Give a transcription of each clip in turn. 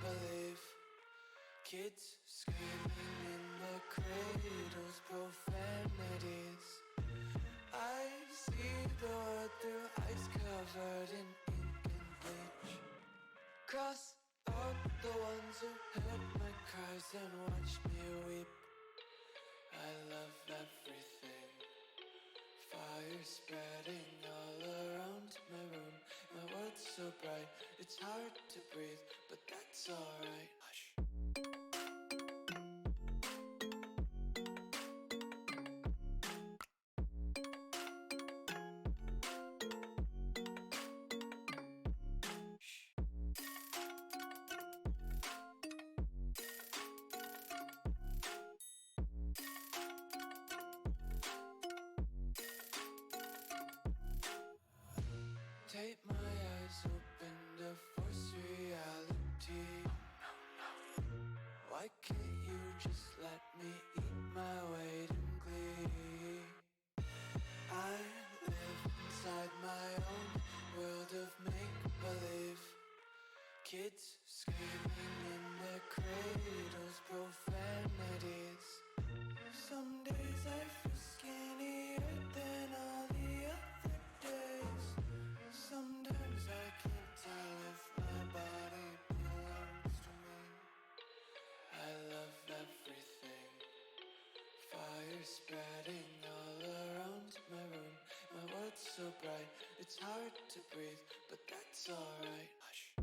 believe. Kids screaming in the cradles, profanities. I see the world through ice covered in ink and bleach. Cross out the ones who heard my cries and watched me weep. I love everything. Fire spreading all around my room. My world's so bright, it's hard to breathe, but that's alright. Hush. Tape my eyes open to force reality. Why can't you just let me eat my weight in glee? I live inside my own world of make-believe. Kids screaming in their cradles, profanities. Some days I feel skinnier than all the other days. Sometimes I can't tell if my body belongs to me. I love everything. Fire spreading all around my room. My world's so bright, it's hard to breathe, but that's alright. Hush.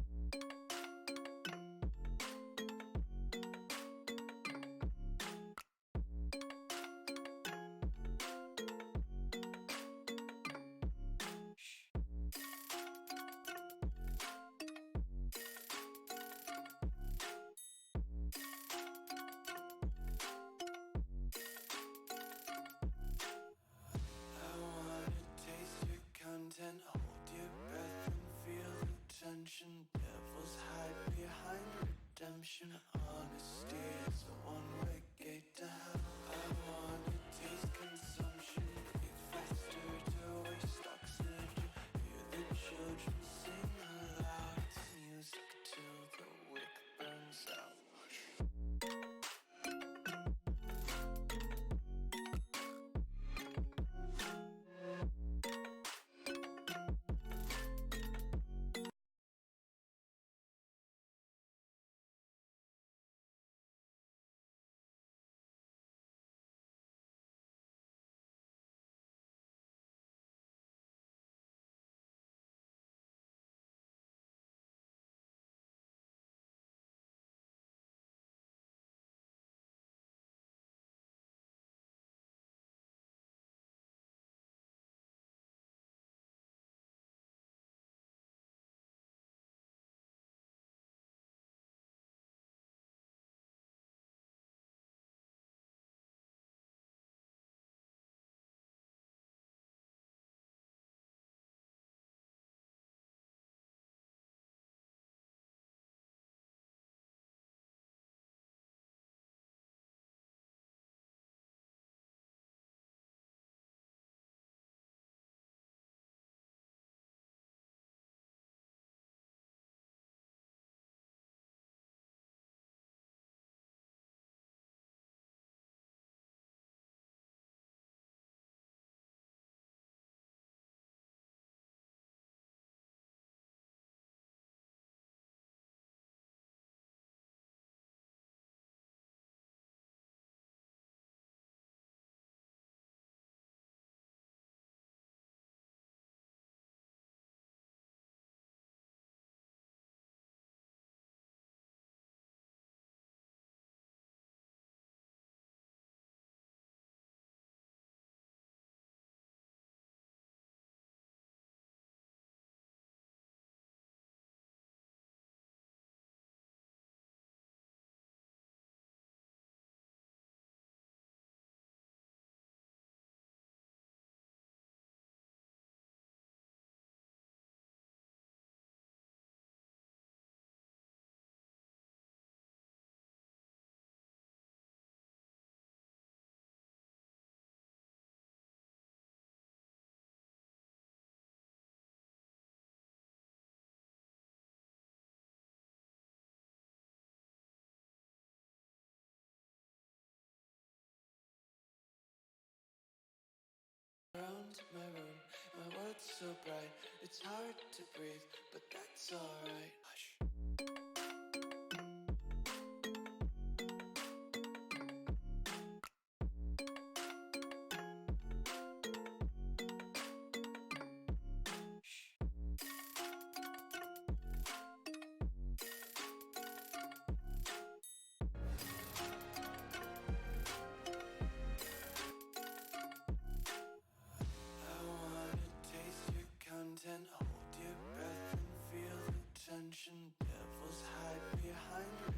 Content, hold your breath and feel the tension. around my room. My world's so bright, it's hard to breathe, but that's alright. Hush. Hold your breath and feel the tension. Devils hide behind.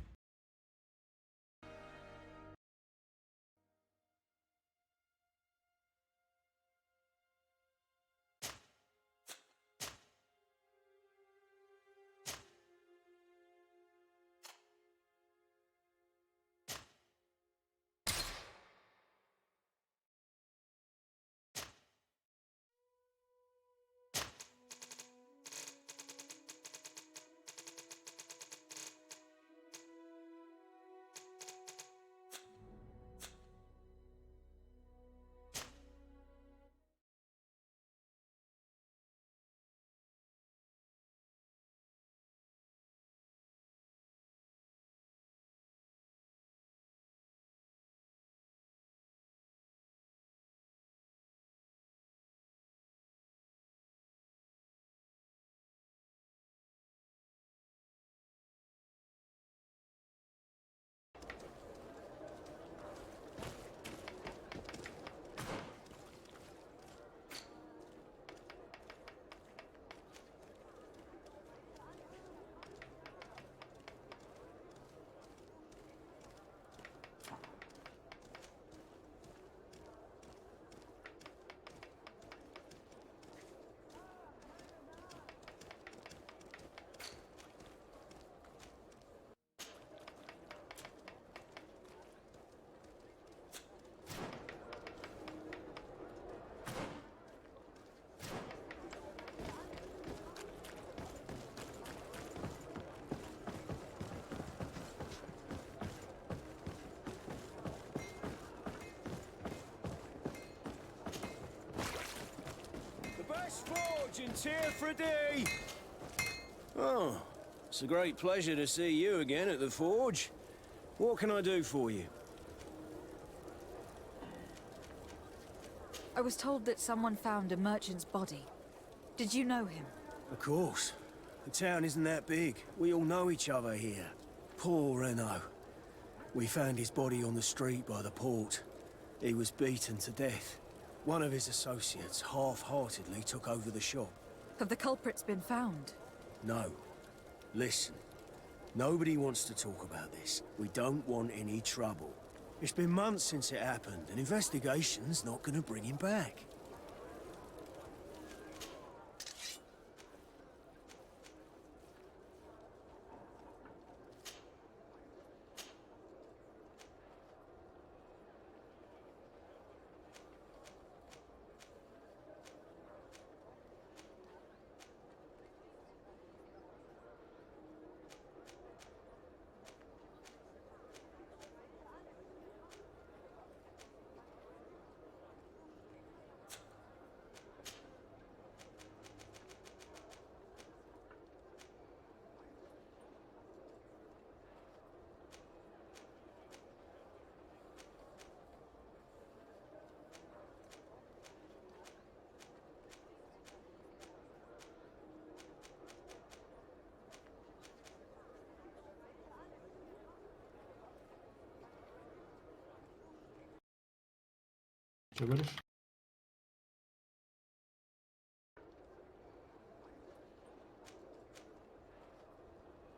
Forge and tear for a day. Oh, it's a great pleasure to see you again at the Forge. What can I do for you? I was told that someone found a merchant's body. Did you know him? Of course. The town isn't that big. We all know each other here. Poor Renault. We found his body on the street by the port. He was beaten to death. One of his associates half-heartedly took over the shop. Have the culprits been found? No. Listen. Nobody wants to talk about this. We don't want any trouble. It's been months since it happened. An investigation's not gonna bring him back. Что говоришь?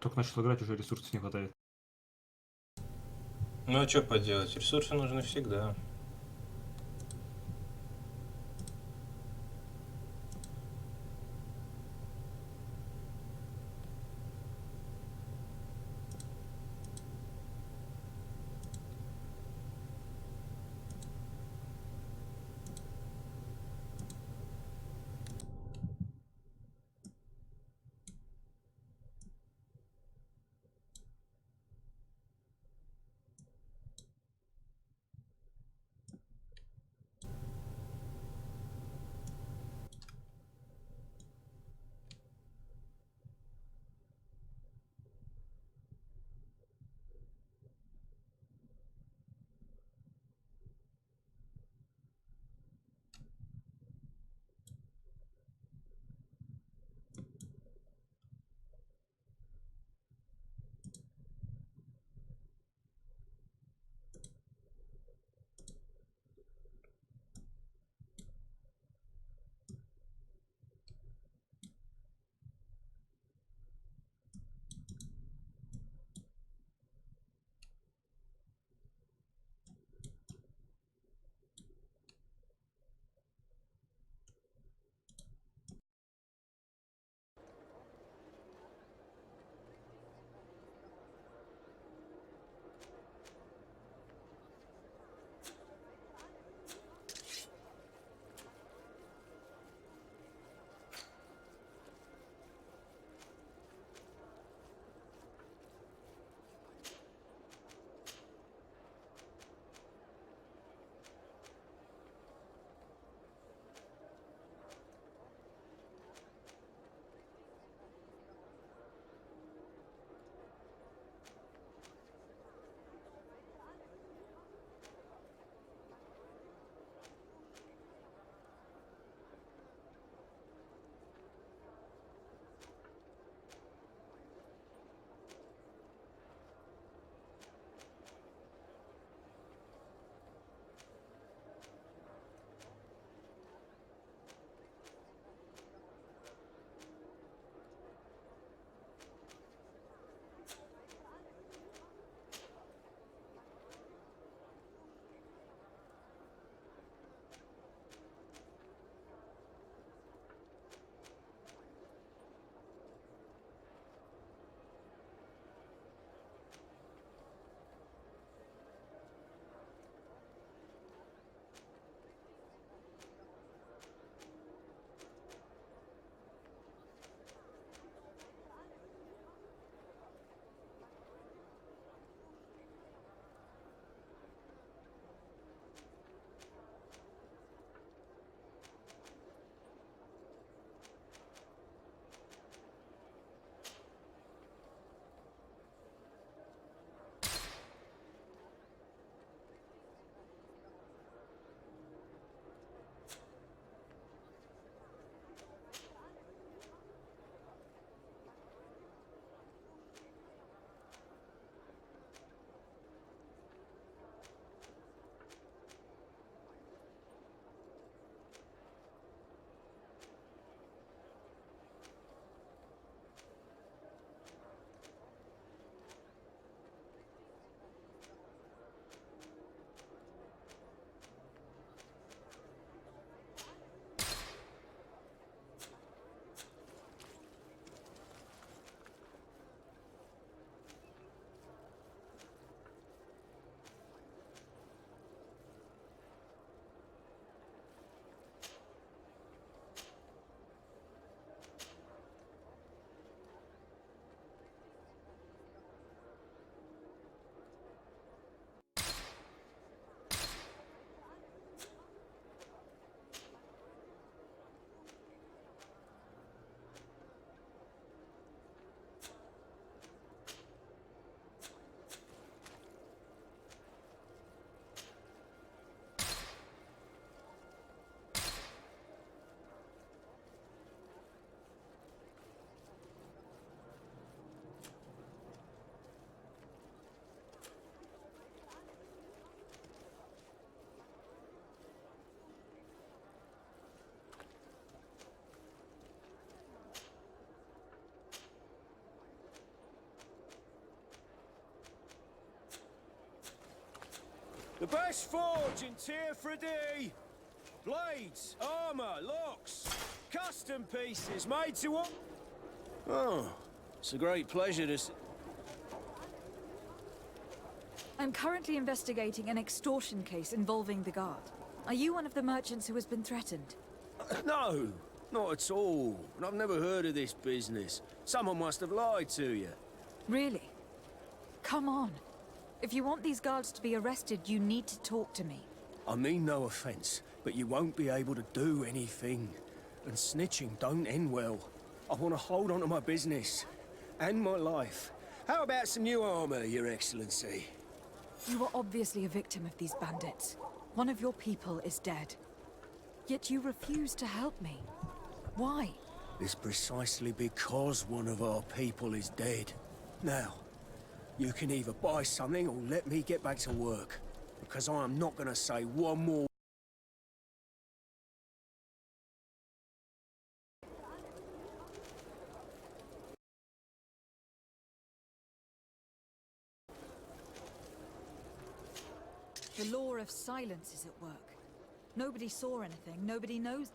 Только начал играть, уже ресурсов не хватает. Ну а что поделать, ресурсы нужны всегда. The best forge in Tearfredy. Blades, armor, locks, custom pieces made to what? Oh, it's a great pleasure to I'm currently investigating an extortion case involving the guard. Are you one of the merchants who has been threatened? No, not at all. And I've never heard of this business. Someone must have lied to you. Really? Come on. If you want these guards to be arrested, you need to talk to me. I mean no offense, but you won't be able to do anything. And snitching don't end well. I want to hold on to my business. And my life. How about some new armor, Your Excellency? You are obviously a victim of these bandits. One of your people is dead. Yet you refuse to help me. Why? It's precisely because one of our people is dead. Now, you can either buy something or let me get back to work. Because I am not gonna say one more. The law of silence is at work. Nobody saw anything, nobody knows.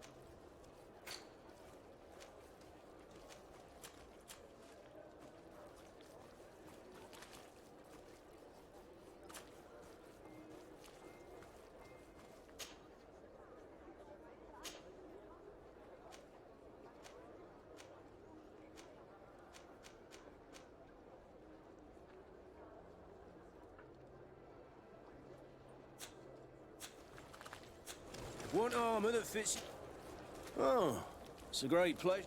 Want armor that fits. Oh, it's a great pleasure.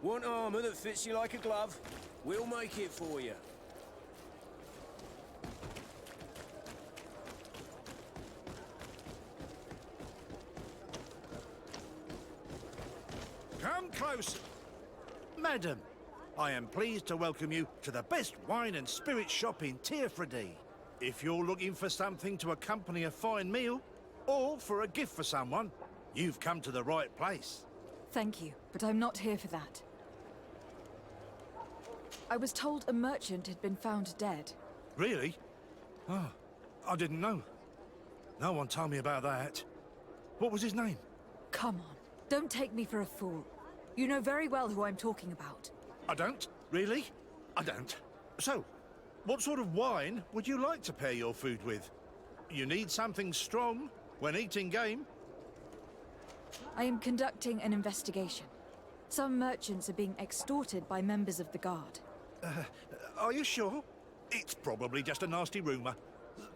Want armor that fits you like a glove? We'll make it for you. Come close. Madam, I am pleased to welcome you to the best wine and spirit shop in Tearfredy. If you're looking for something to accompany a fine meal, or for a gift for someone, you've come to the right place. Thank you, but I'm not here for that. I was told a merchant had been found dead. Really? Oh, I didn't know. No one told me about that. What was his name? Come on, don't take me for a fool. You know very well who I'm talking about. I don't? Really? I don't. So, what sort of wine would you like to pair your food with? You need something strong when eating game? I am conducting an investigation. Some merchants are being extorted by members of the guard. Are you sure? It's probably just a nasty rumor.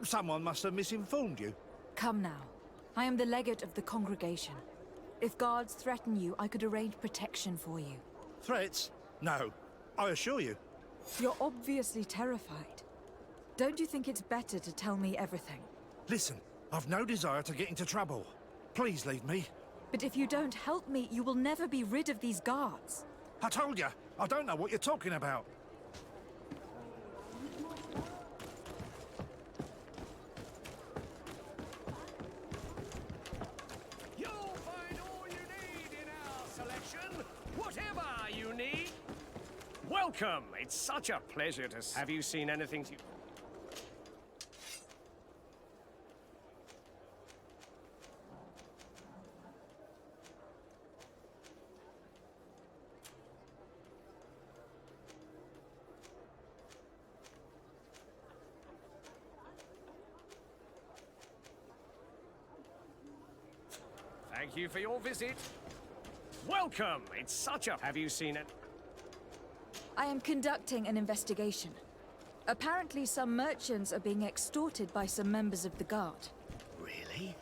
Someone must have misinformed you. Come now. I am the legate of the congregation. If guards threaten you, I could arrange protection for you. Threats? No. I assure you. You're obviously terrified. Don't you think it's better to tell me everything? Listen, I've no desire to get into trouble. Please leave me. But if you don't help me, you will never be rid of these guards. I told you, I don't know what you're talking about. You'll find all you need in our selection, whatever you need. Welcome. It's such a pleasure to... Have you seen anything to... Thank you for your visit. Welcome. It's such a... Have you seen it? I am conducting an investigation. Apparently some merchants are being extorted by some members of the guard. Really?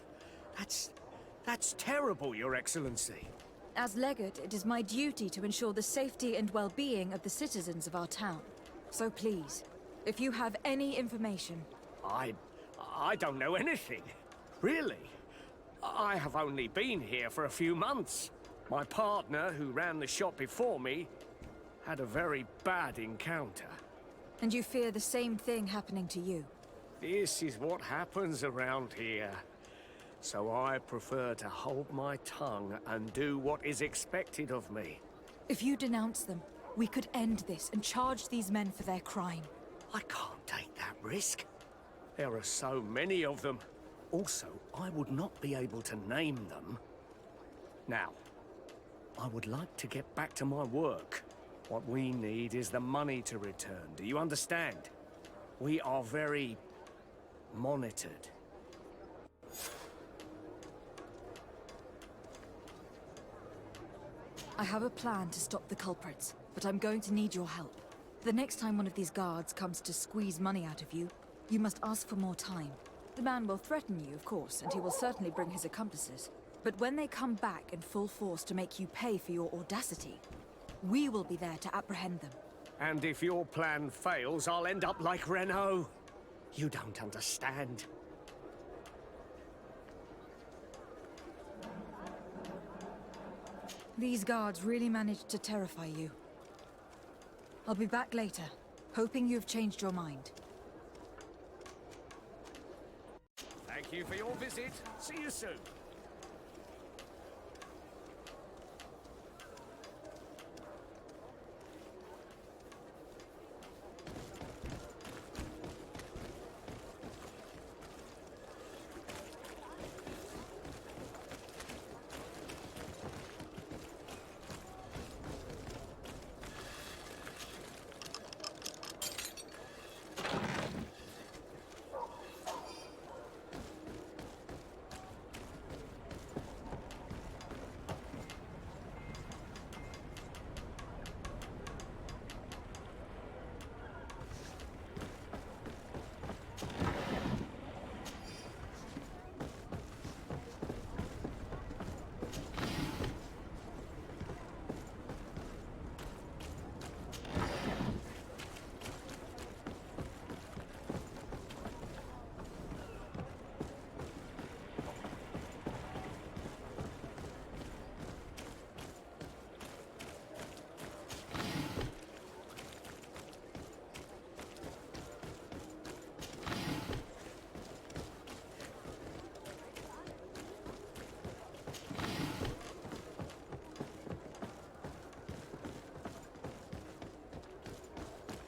That's terrible, Your Excellency. As legate, it is my duty to ensure the safety and well-being of the citizens of our town. So please, if you have any information... I don't know anything. Really. I have only been here for a few months. My partner, who ran the shop before me, had a very bad encounter. And you fear the same thing happening to you? This is what happens around here. So I prefer to hold my tongue and do what is expected of me. If you denounce them, we could end this and charge these men for their crime. I can't take that risk. There are so many of them. Also, I would not be able to name them. Now, I would like to get back to my work. What we need is the money to return. Do you understand? We are very monitored. I have a plan to stop the culprits, but I'm going to need your help. The next time one of these guards comes to squeeze money out of you, you must ask for more time. The man will threaten you, of course, and he will certainly bring his accomplices. But when they come back in full force to make you pay for your audacity, we will be there to apprehend them. And if your plan fails, I'll end up like Renault. You don't understand. These guards really managed to terrify you. I'll be back later, hoping you've changed your mind. Thank you for your visit. See you soon.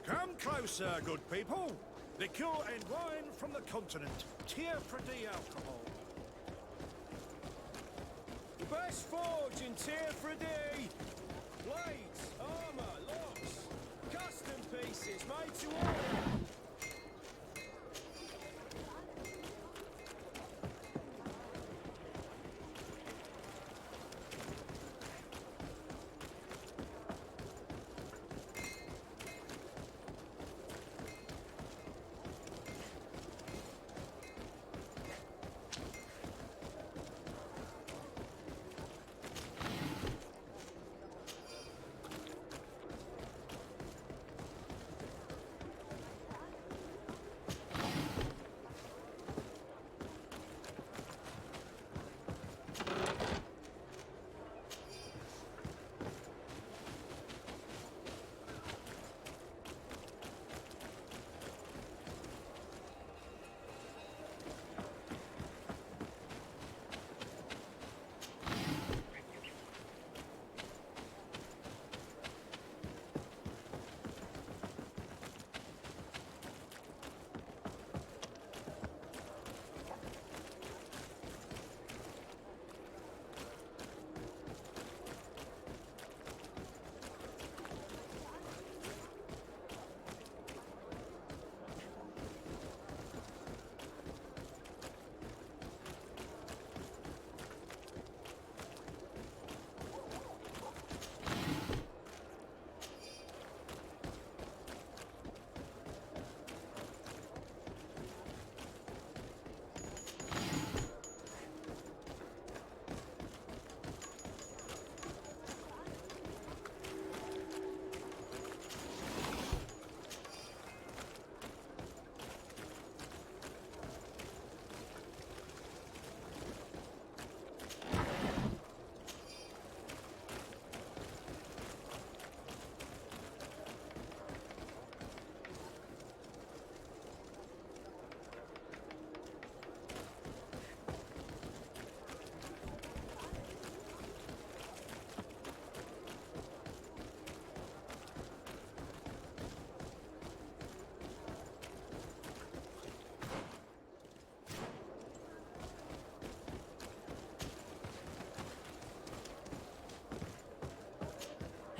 Come closer, good people. Liqueur and wine from the continent. Tier for D alcohol. The best forge in Tier for D. Blades, armor, locks, custom pieces made to order.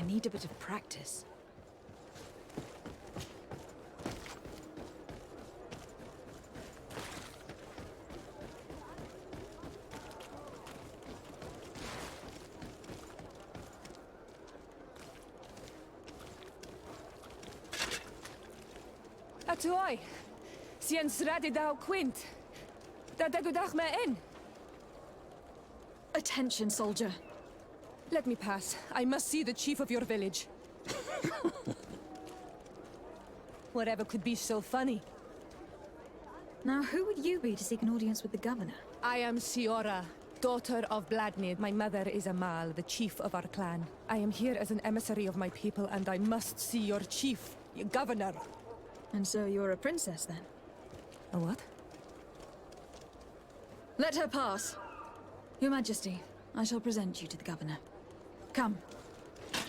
need a bit of practice. Atuoi, sien sradi dau quint. Da degudach me in. Attention, soldier. Let me pass. I must see the chief of your village. Whatever could be so funny. Now, who would you be to seek an audience with the governor? I am Siora, daughter of Bladnid. My mother is Amal, the chief of our clan. I am here as an emissary of my people, and I must see your chief, your governor. And so you're a princess, then? A what? Let her pass. Your Majesty, I shall present you to the governor. Come.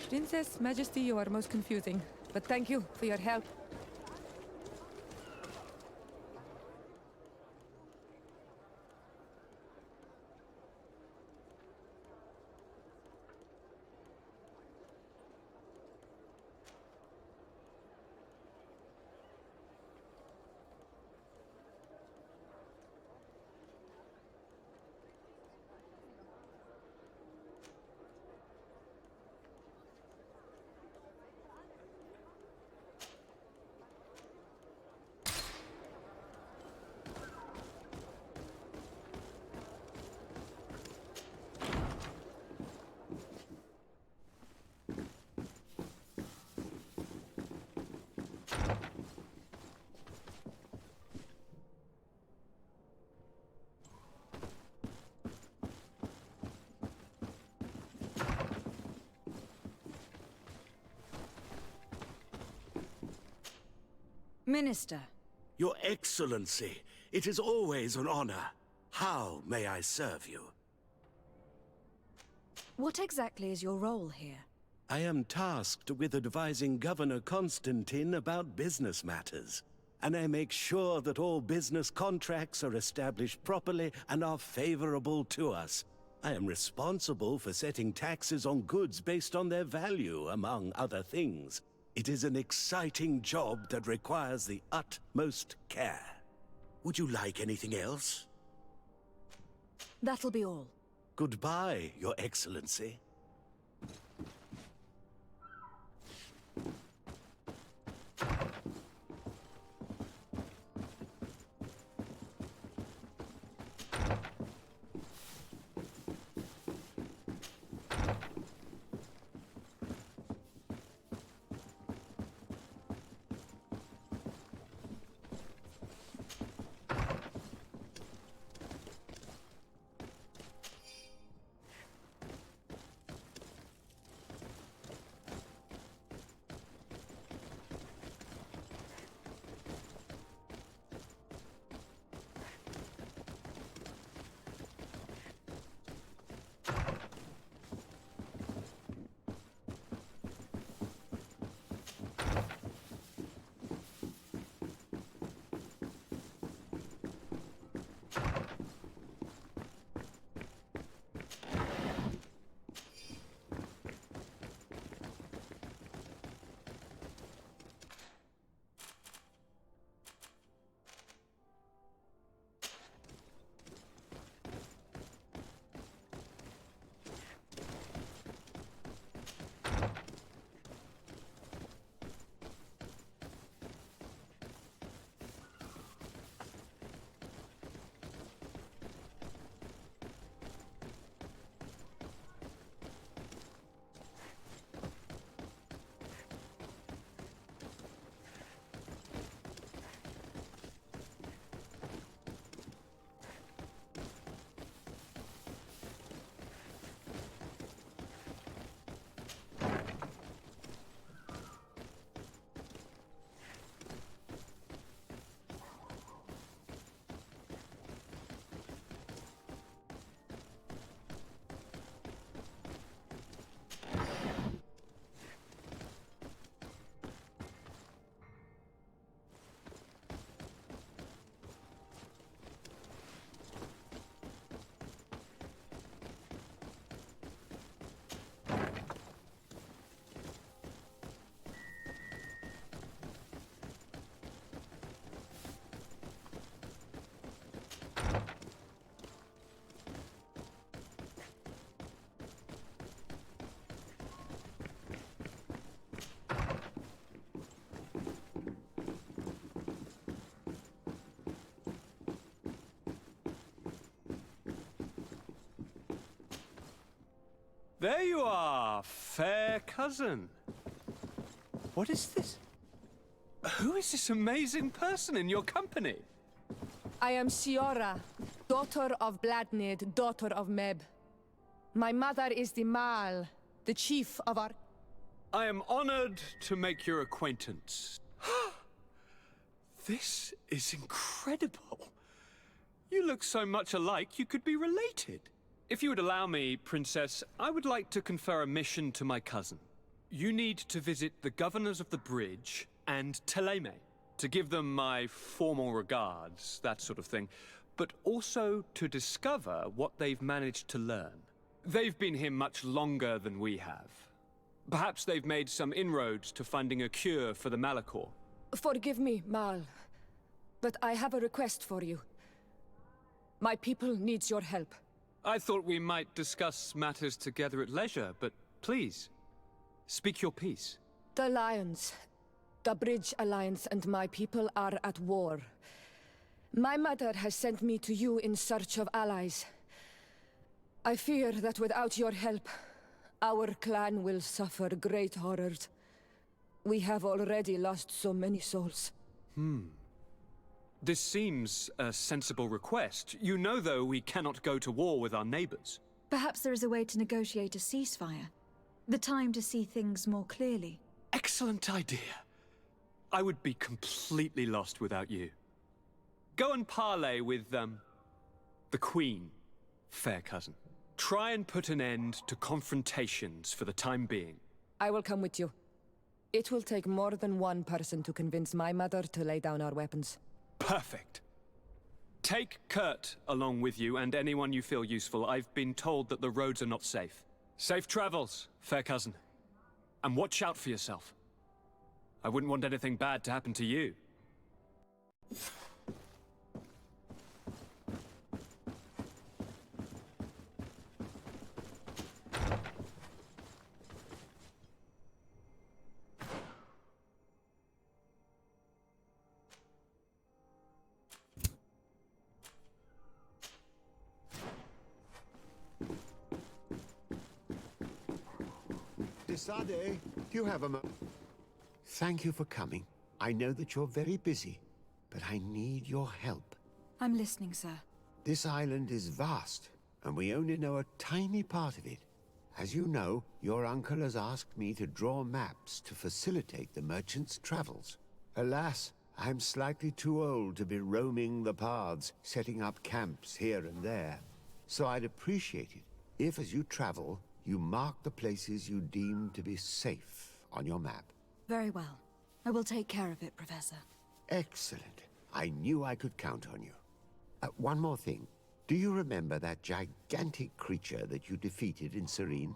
Princess, Majesty, you are most confusing. But thank you for your help. Minister. Your Excellency, it is always an honor. How may I serve you? What exactly is your role here? I am tasked with advising Governor Constantine about business matters, and I make sure that all business contracts are established properly and are favorable to us. I am responsible for setting taxes on goods based on their value, among other things. It is an exciting job that requires the utmost care. Would you like anything else? That'll be all. Goodbye, Your Excellency. There you are, fair cousin. What is this? Who is this amazing person in your company? I am Siora, daughter of Bladnid, daughter of Meb. My mother is the Mal, the chief of our... I am honored to make your acquaintance. This is incredible. You look so much alike you could be related. If you would allow me, Princess, I would like to confer a mission to my cousin. You need to visit the governors of the bridge and Teleme, to give them my formal regards, that sort of thing, but also to discover what they've managed to learn. They've been here much longer than we have. Perhaps they've made some inroads to finding a cure for the Malachor. Forgive me, Mal, but I have a request for you. My people needs your help. I thought we might discuss matters together at leisure, but please, speak your piece. The Lions, the Bridge Alliance and my people are at war. My mother has sent me to you in search of allies. I fear that without your help, our clan will suffer great horrors. We have already lost so many souls. This seems a sensible request. You know, though, we cannot go to war with our neighbors. Perhaps there is a way to negotiate a ceasefire. The time to see things more clearly. Excellent idea. I would be completely lost without you. Go and parley with, the Queen, fair cousin. Try and put an end to confrontations for the time being. I will come with you. It will take more than one person to convince my mother to lay down our weapons. Perfect. Take Kurt along with you and anyone you feel useful. I've been told that the roads are not safe. Safe travels, fair cousin. And watch out for yourself. I wouldn't want anything bad to happen to you. Desade, do you have a moment? Thank you for coming. I know that you're very busy, but I need your help. I'm listening, sir. This island is vast, and we only know a tiny part of it. As you know, your uncle has asked me to draw maps to facilitate the merchants' travels. Alas, I'm slightly too old to be roaming the paths, setting up camps here and there. So I'd appreciate it if, as you travel, you mark the places you deem to be safe on your map. Very well. I will take care of it, Professor. Excellent. I knew I could count on you. One more thing. Do you remember that gigantic creature that you defeated in Serene?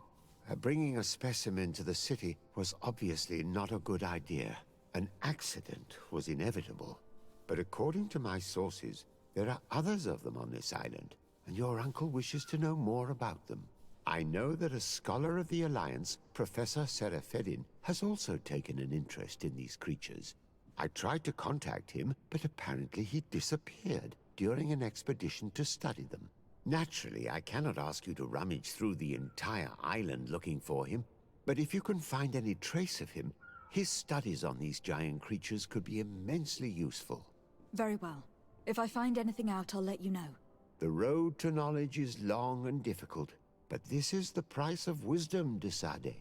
Bringing a specimen to the city was obviously not a good idea. An accident was inevitable. But according to my sources, there are others of them on this island, and your uncle wishes to know more about them. I know that a scholar of the Alliance, Professor Serafedin, has also taken an interest in these creatures. I tried to contact him, but apparently he disappeared during an expedition to study them. Naturally, I cannot ask you to rummage through the entire island looking for him, but if you can find any trace of him, his studies on these giant creatures could be immensely useful. Very well. If I find anything out, I'll let you know. The road to knowledge is long and difficult, but this is the price of wisdom, Desade.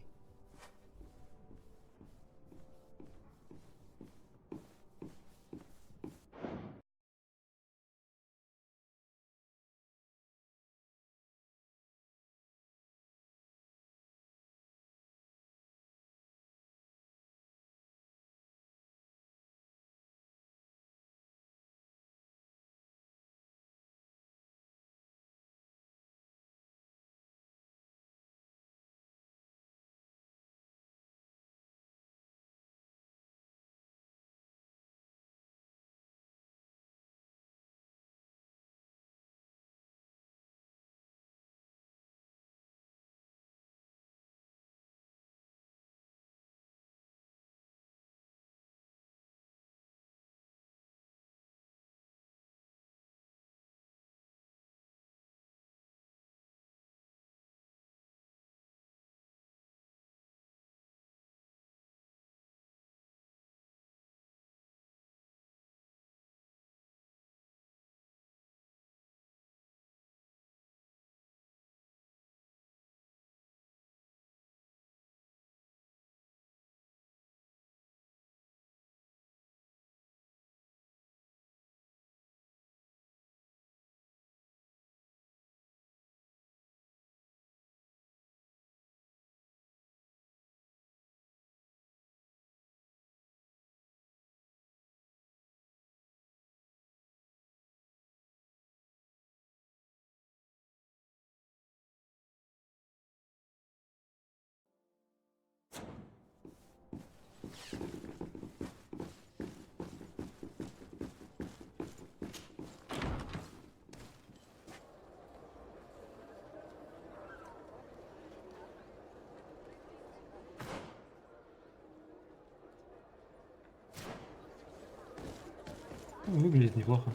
Ну, выглядит неплохо.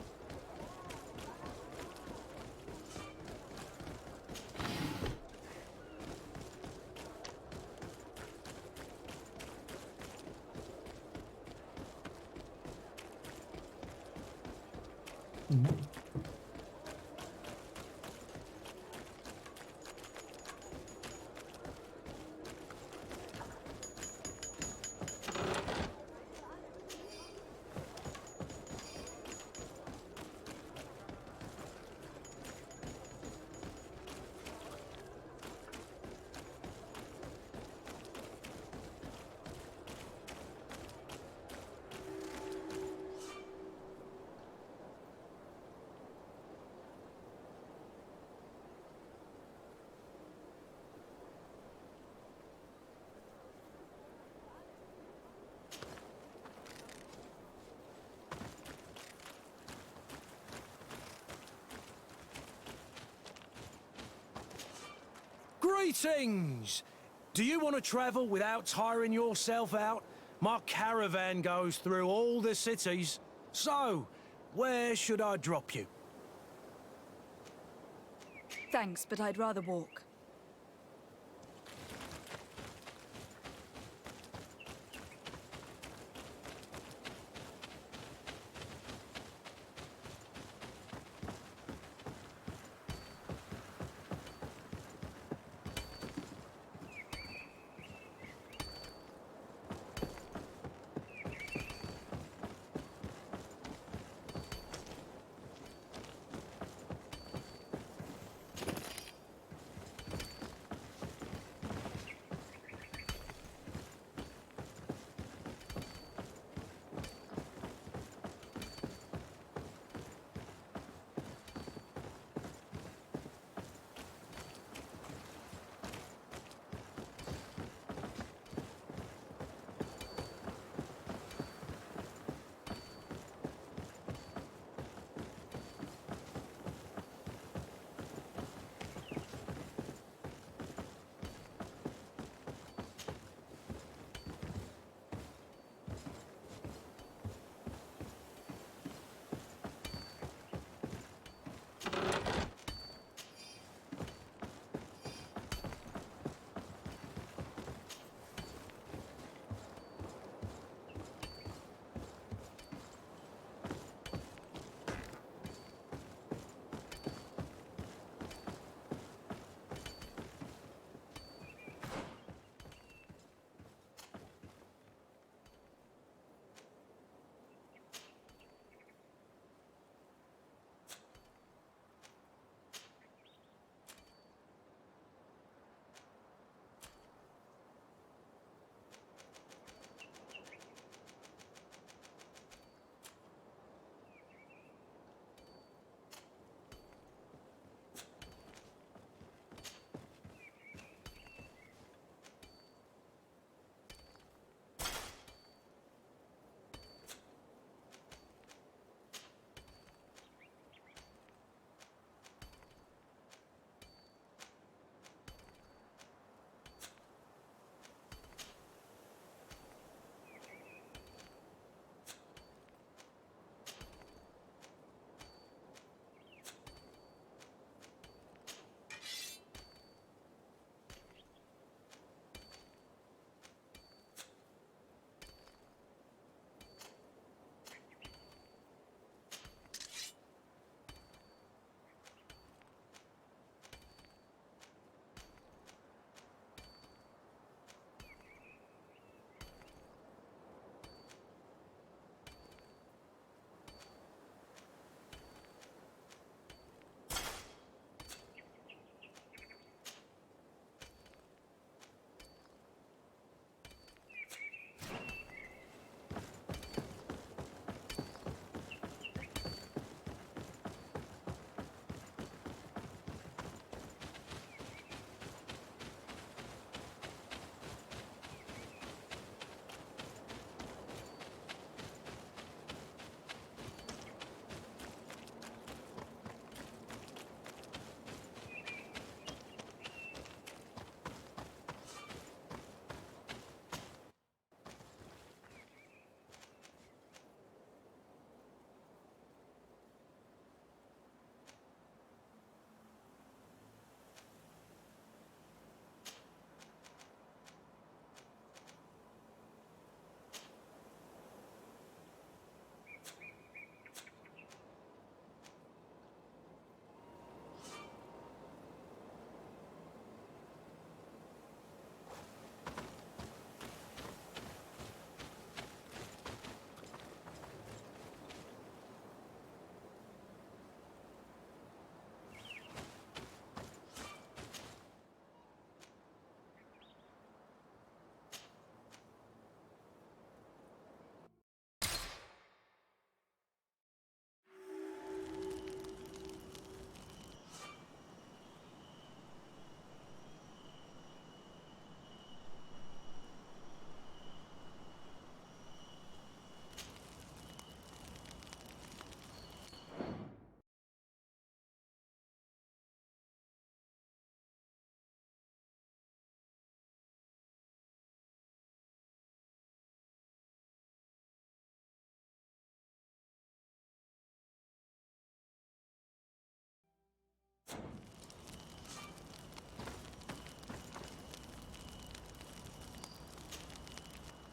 Greetings! Do you want to travel without tiring yourself out? My caravan goes through all the cities. So, where should I drop you? Thanks, but I'd rather walk.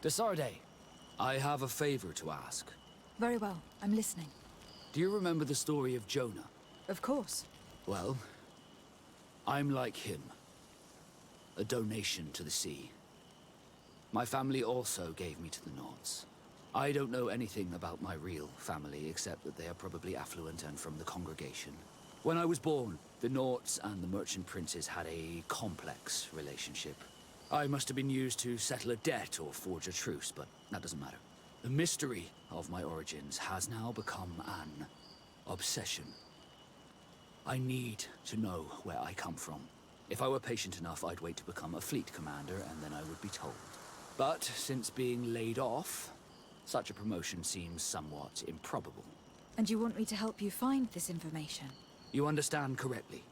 Desarde, I have a favor to ask. Very well, I'm listening. Do you remember the story of Jonah? Of course. Well, I'm like him. A donation to the sea. My family also gave me to the Nords. I don't know anything about my real family, except that they are probably affluent and from the congregation. When I was born, the Nords and the merchant princes had a complex relationship. I must have been used to settle a debt or forge a truce, but that doesn't matter. The mystery of my origins has now become an obsession. I need to know where I come from. If I were patient enough, I'd wait to become a fleet commander, and then I would be told. But since being laid off, such a promotion seems somewhat improbable. And you want me to help you find this information? You understand correctly.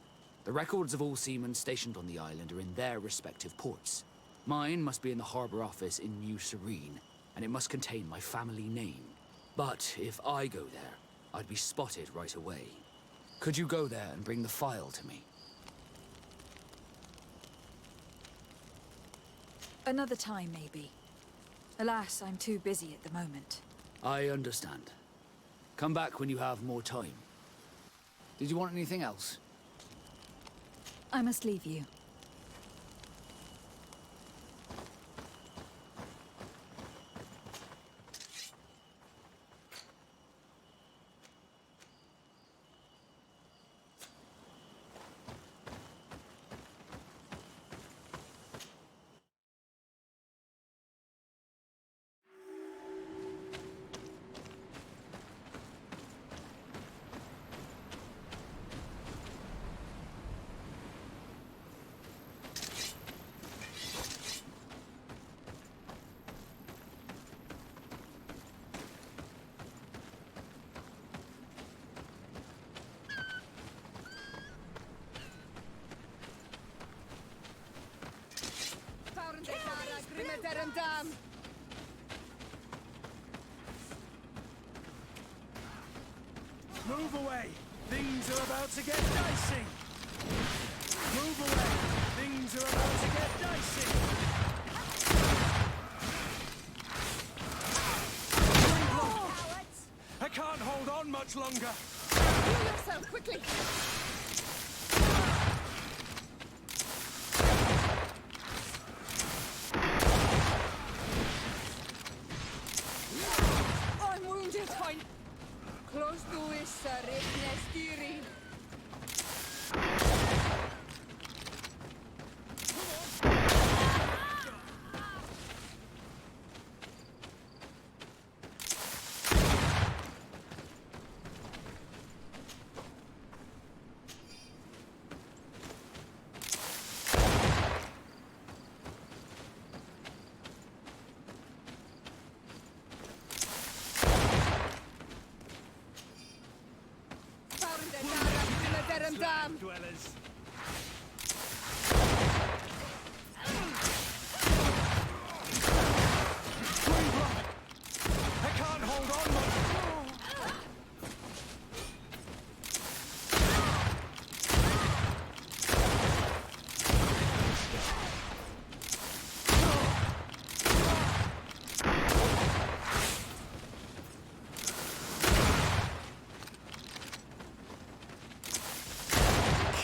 The records of all seamen stationed on the island are in their respective ports. Mine must be in the harbor office in New Serene, and it must contain my family name. But if I go there, I'd be spotted right away. Could you go there and bring the file to me? Another time, maybe. Alas, I'm too busy at the moment. I understand. Come back when you have more time. Did you want anything else? I must leave you. Move away! Things are about to get dicey! Move away! Things are about to get dicey! I can't hold on much longer! Heal yourself, quickly! I'm wounded! Fine. Close to is Nestiri. Dwellers. I can't hold on much.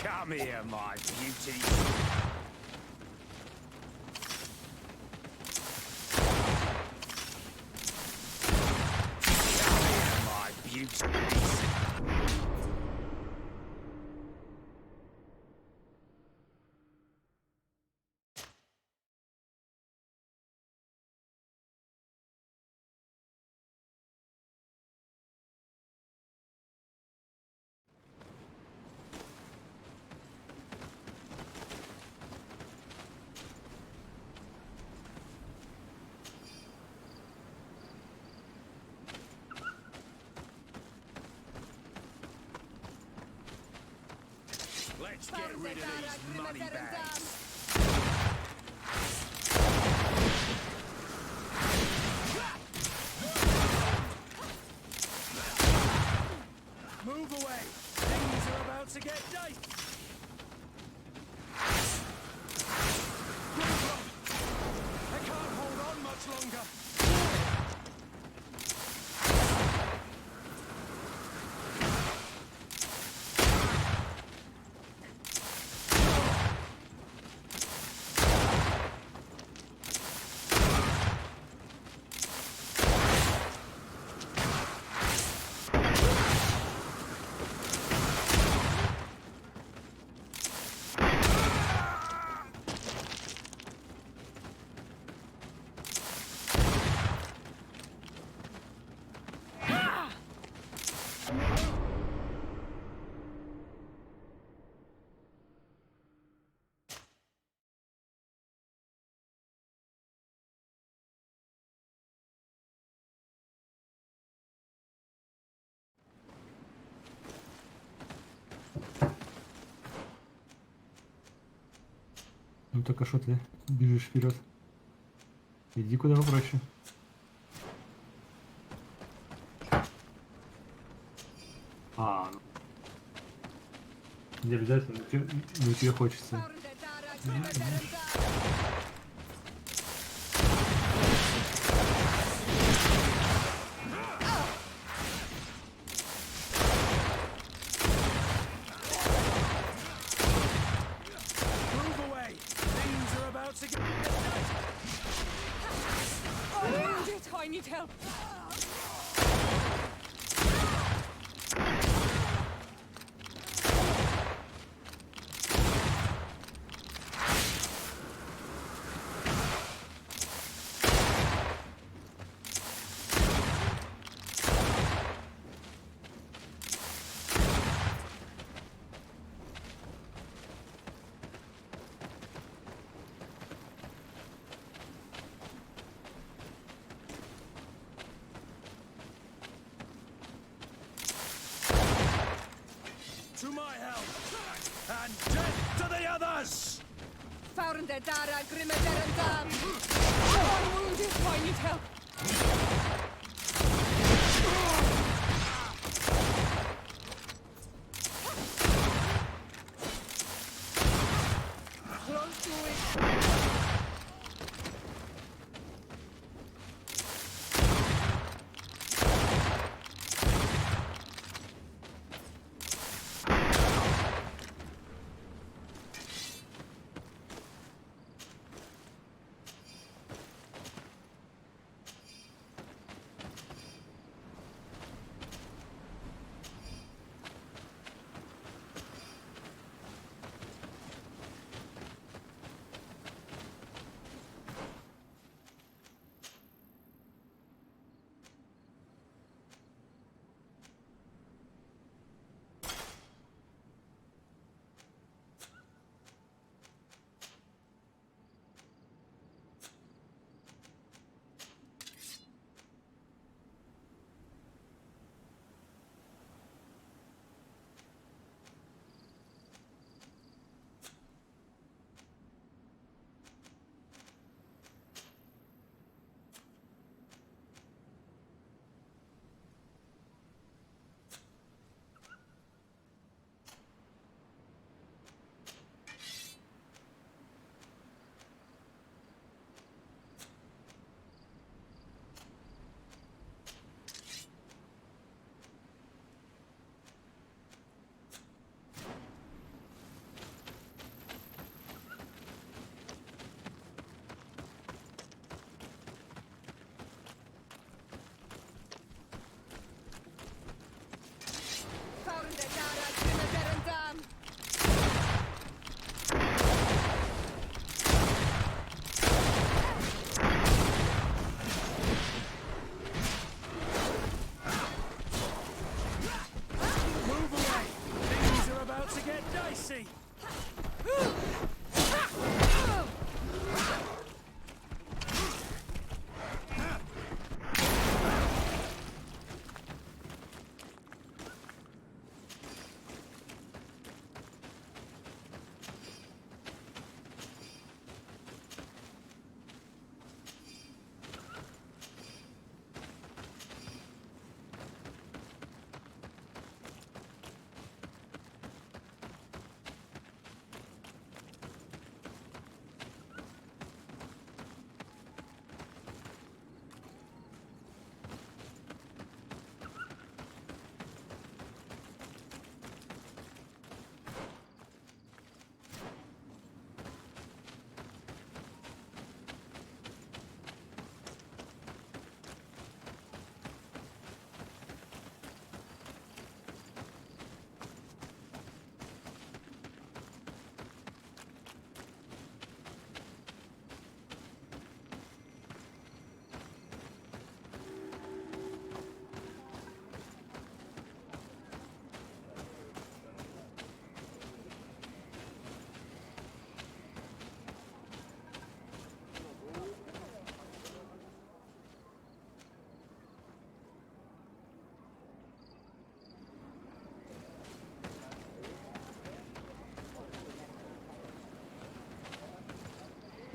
Come here, my beauty. Come here, my beauty. Let's get rid of these money bags. Move away. Things are about to get dicey. I can't hold on much longer. Ну так а что ты бежишь вперед? Иди куда попроще. А, ну. Не обязательно, но тебе хочется. Move away! Things are about to get... I'm wounded. I need help. To my help! And death to the others! Found the Dara Grimaderandam. I'm wounded. I need help. Close to it.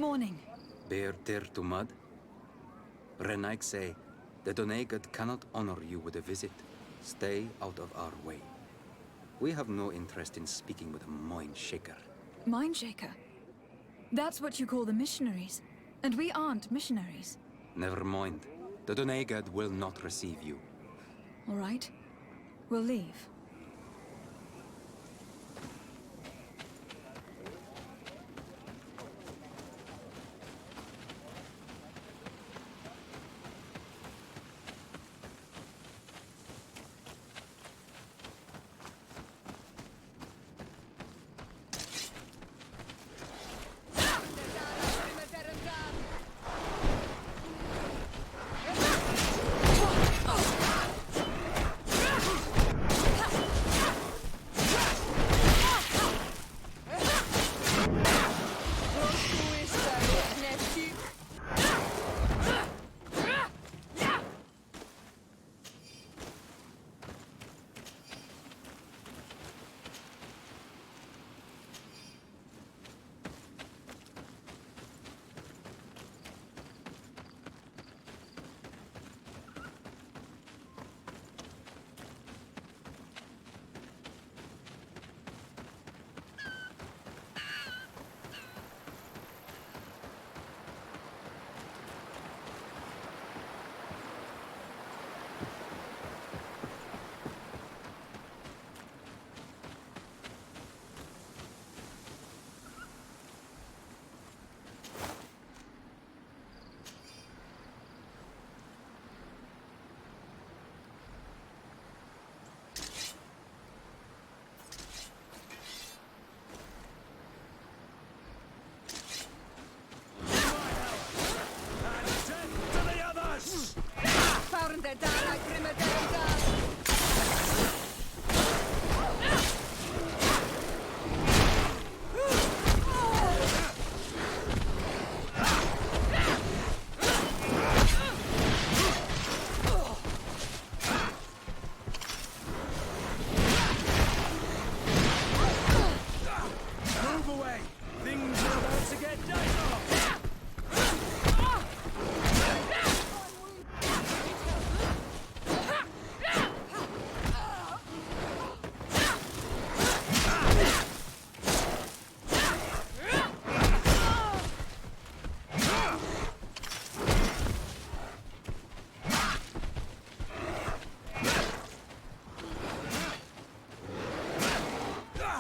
morning. Bear tear to mud? Renaik say, the Doneigad cannot honor you with a visit. Stay out of our way. We have no interest in speaking with a mind shaker. Mind shaker? That's what you call the missionaries. And we aren't missionaries. Never mind. The Doneigad will not receive you. All right. We'll leave.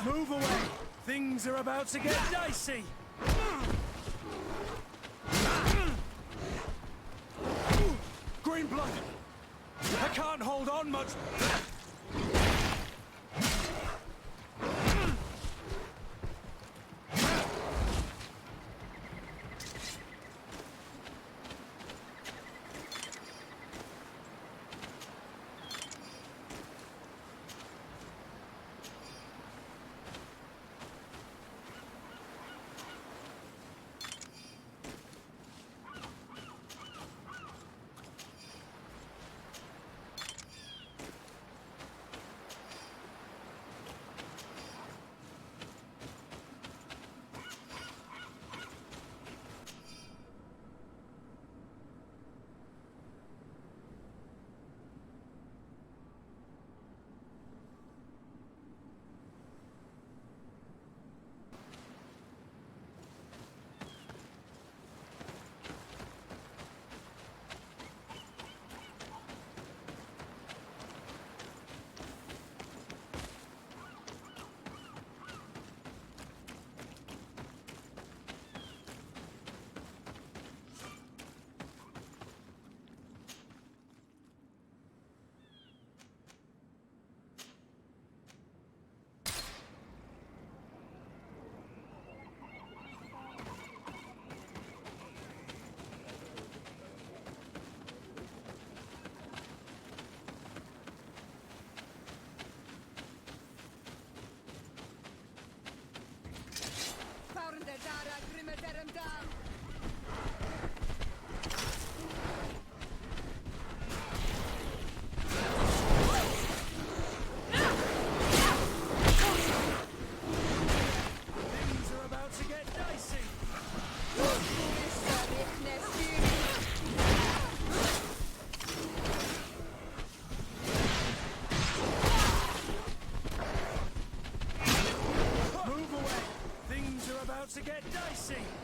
Move away! Things are about to get dicey! Green blood! I can't hold on much! dicey.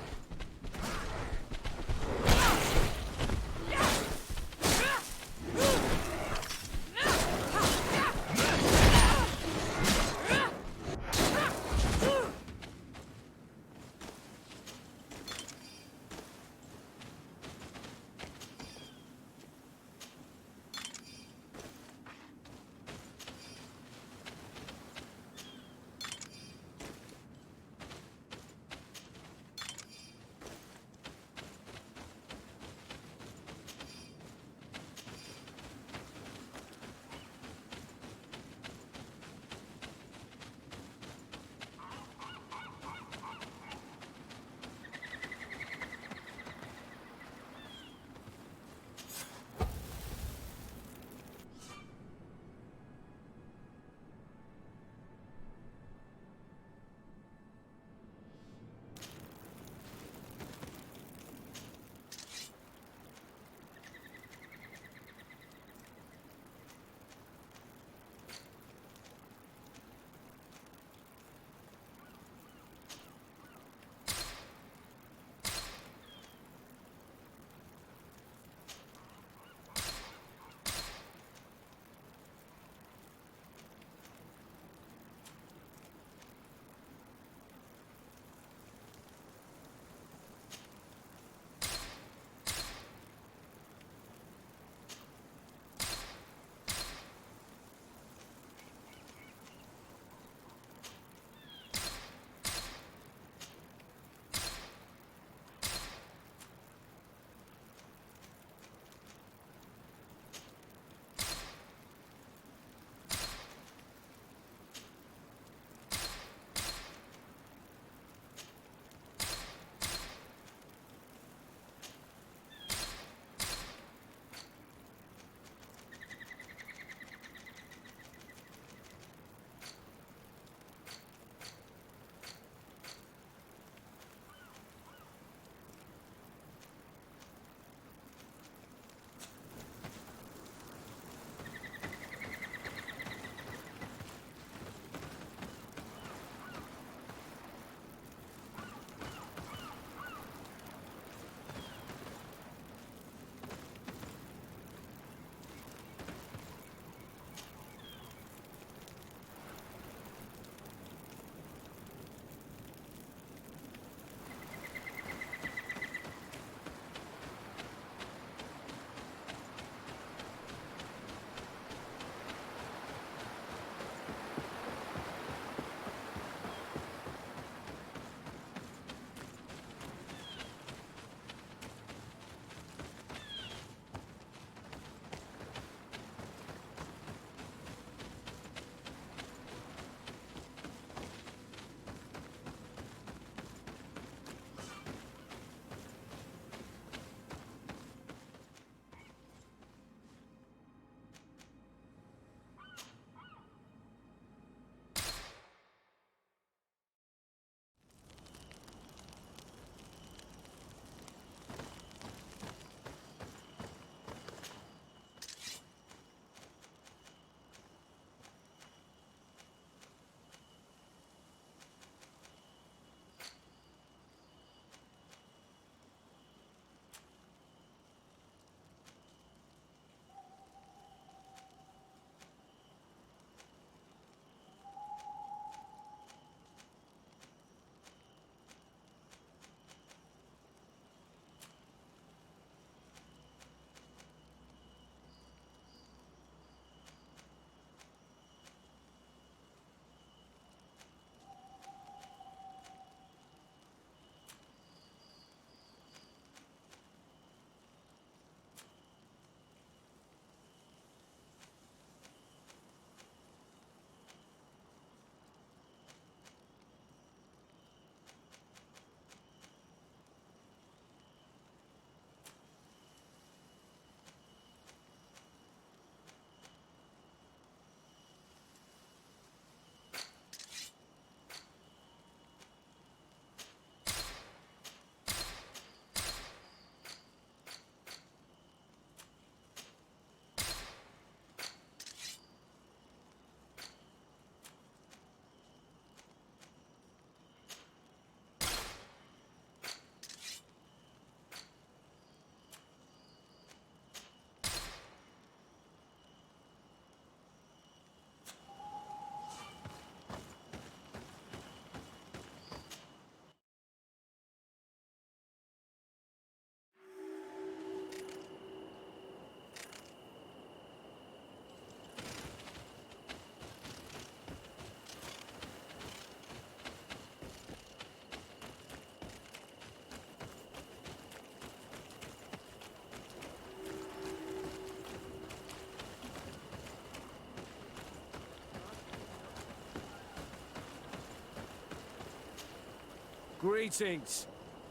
Greetings.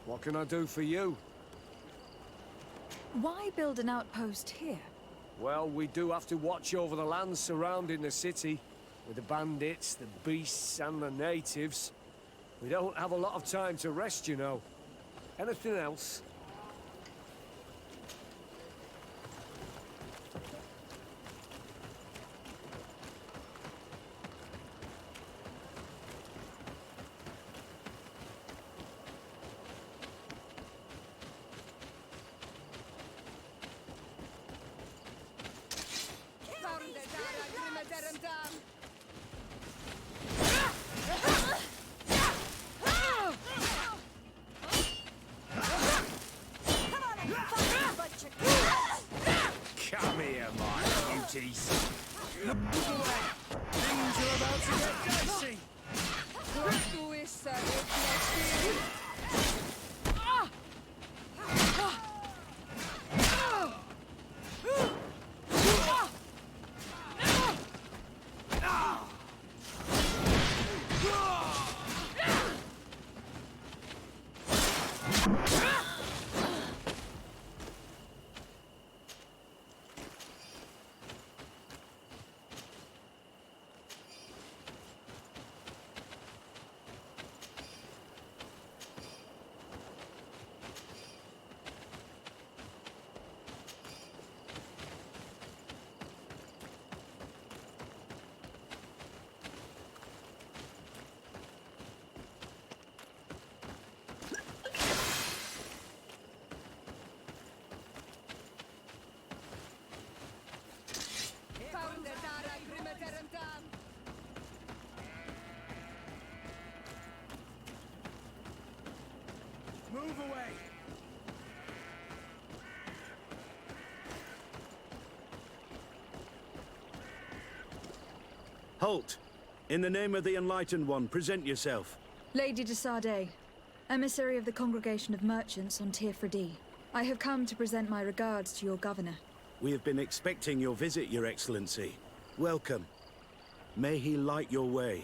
What can I do for you? Why build an outpost here? Well, we do have to watch over the lands surrounding the city, with the bandits, the beasts, and the natives. We don't have a lot of time to rest, you know. Anything else? Come here, my beauties. Things are about to get dicey. Move away! Halt! In the name of the Enlightened One, present yourself. Lady de Sardet, emissary of the Congregation of Merchants on Tirfredi. I have come to present my regards to your governor. We have been expecting your visit, Your Excellency. Welcome. May he light your way.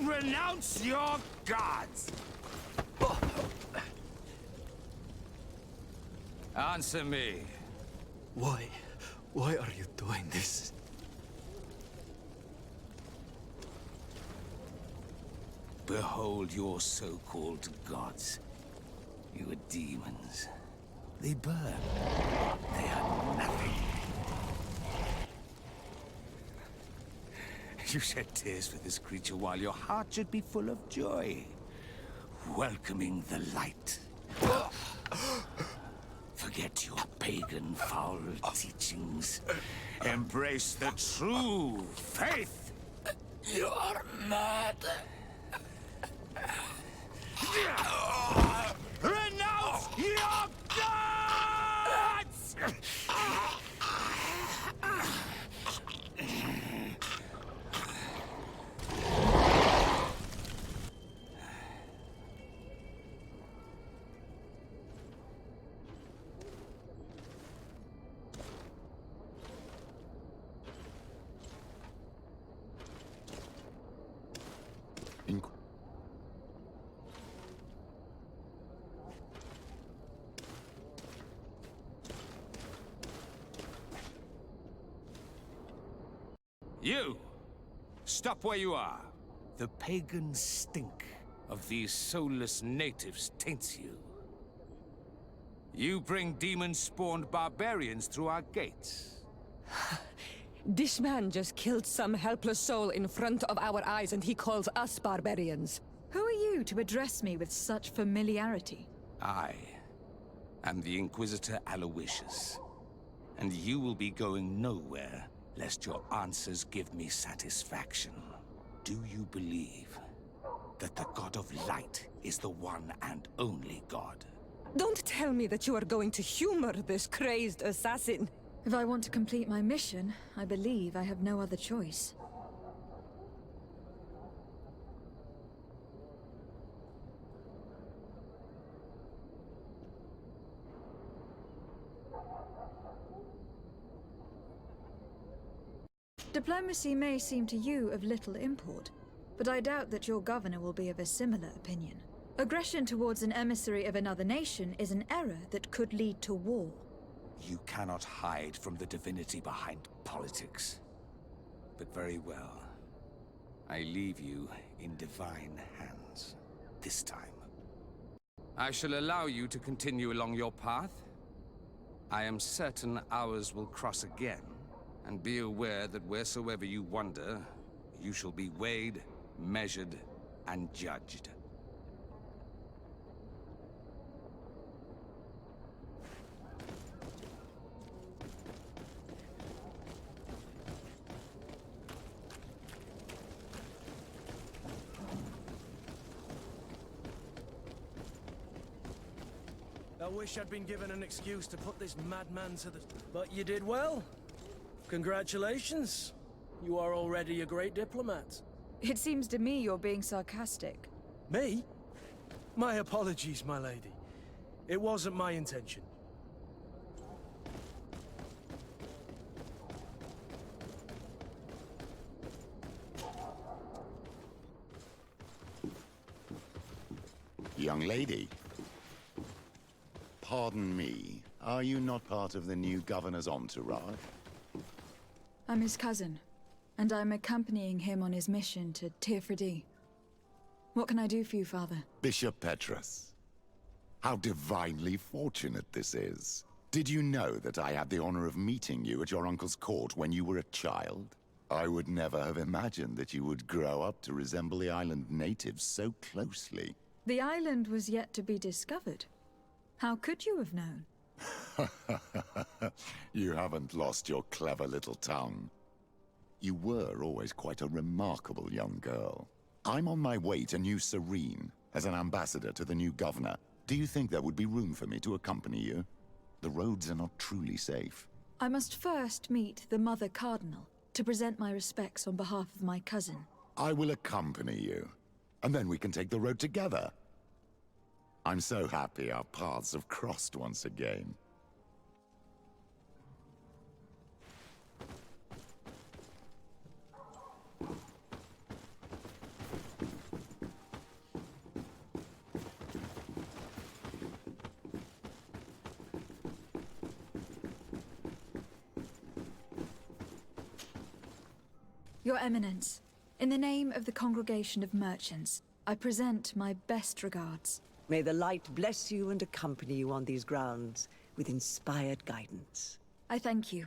Renounce your gods! Answer me. Why are you doing this? Behold your so-called gods. You are demons. They burn. They are nothing. You shed tears for this creature while your heart should be full of joy, welcoming the light. Forget your pagan foul teachings. Embrace the true faith. You are mad. Renounce your gods! You! Stop where you are. The pagan stink of these soulless natives taints you. You bring demon-spawned barbarians through our gates. This man just killed some helpless soul in front of our eyes, and he calls us barbarians. Who are you to address me with such familiarity? I am the Inquisitor Aloysius, and you will be going nowhere lest your answers give me satisfaction. Do you believe that the God of Light is the one and only God? Don't tell me that you are going to humor this crazed assassin. If I want to complete my mission, I believe I have no other choice. Diplomacy may seem to you of little import, but I doubt that your governor will be of a similar opinion. Aggression towards an emissary of another nation is an error that could lead to war. You cannot hide from the divinity behind politics. But very well. I leave you in divine hands. This time. I shall allow you to continue along your path. I am certain ours will cross again. And be aware that wheresoever you wander, you shall be weighed, measured, and judged. I wish I'd been given an excuse to put this madman to the... But you did well. Congratulations. You are already a great diplomat. It seems to me you're being sarcastic. Me? My apologies, my lady. It wasn't my intention. Young lady. Pardon me, are you not part of the new governor's entourage? I'm his cousin, and I'm accompanying him on his mission to Tearfredy. What can I do for you, Father? Bishop Petrus. How divinely fortunate this is. Did you know that I had the honor of meeting you at your uncle's court when you were a child? I would never have imagined that you would grow up to resemble the island natives so closely. The island was yet to be discovered. How could you have known? You haven't lost your clever little tongue. You were always quite a remarkable young girl. I'm on my way to New Serene as an ambassador to the new governor. Do you think there would be room for me to accompany you? The roads are not truly safe. I must first meet the Mother Cardinal to present my respects on behalf of my cousin. I will accompany you, and then we can take the road together. I'm so happy our paths have crossed once again. Your Eminence, in the name of the Congregation of Merchants, I present my best regards. May the light bless you and accompany you on these grounds with inspired guidance. I thank you.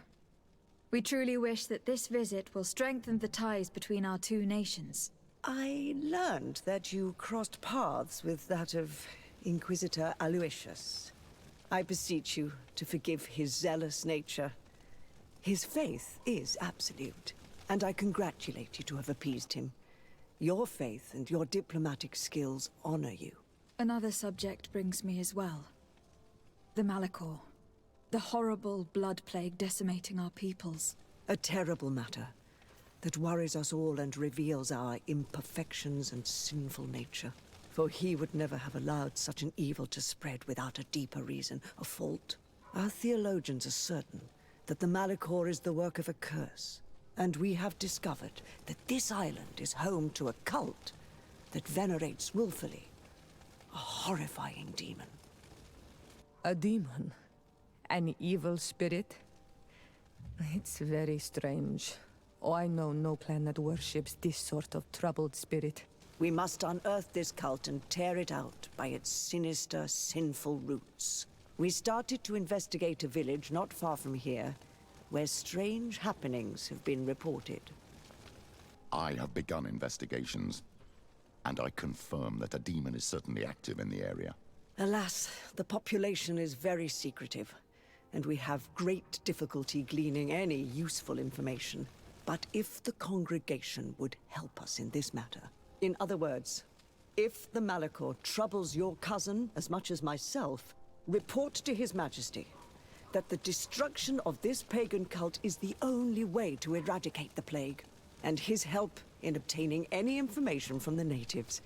We truly wish that this visit will strengthen the ties between our two nations. I learned that you crossed paths with that of Inquisitor Aloysius. I beseech you to forgive his zealous nature. His faith is absolute, and I congratulate you to have appeased him. Your faith and your diplomatic skills honor you. Another subject brings me as well. The Malachor. The horrible blood plague decimating our peoples. A terrible matter that worries us all and reveals our imperfections and sinful nature. For he would never have allowed such an evil to spread without a deeper reason, a fault. Our theologians are certain that the Malachor is the work of a curse, and we have discovered that this island is home to a cult that venerates willfully a horrifying demon. A demon? An evil spirit? It's very strange. Oh, I know no planet worships this sort of troubled spirit. We must unearth this cult and tear it out by its sinister, sinful roots. We started to investigate a village not far from here, where strange happenings have been reported. I have begun investigations, and I confirm that a demon is certainly active in the area. Alas, the population is very secretive, and we have great difficulty gleaning any useful information. But if the congregation would help us in this matter, in other words, if the Malachor troubles your cousin as much as myself, report to His Majesty that the destruction of this pagan cult is the only way to eradicate the plague, and his help in obtaining any information from the natives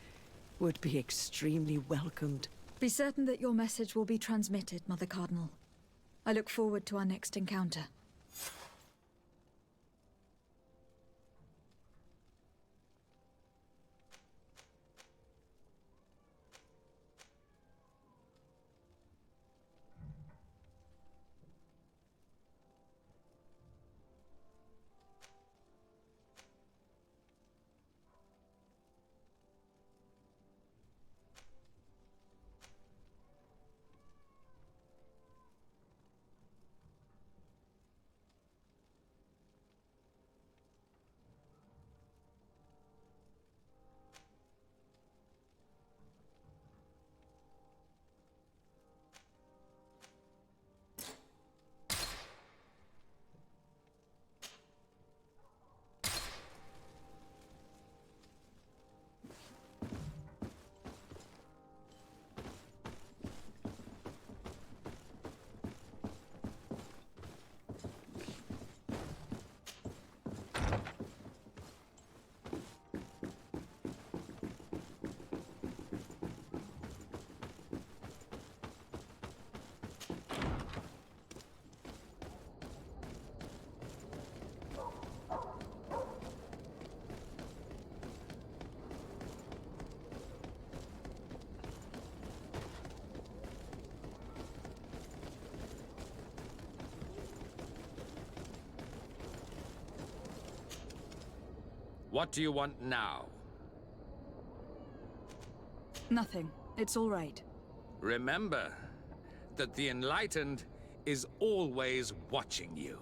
would be extremely welcomed. Be certain that your message will be transmitted, Mother Cardinal. I look forward to our next encounter. What do you want now? Nothing. It's all right. Remember that the Enlightened is always watching you.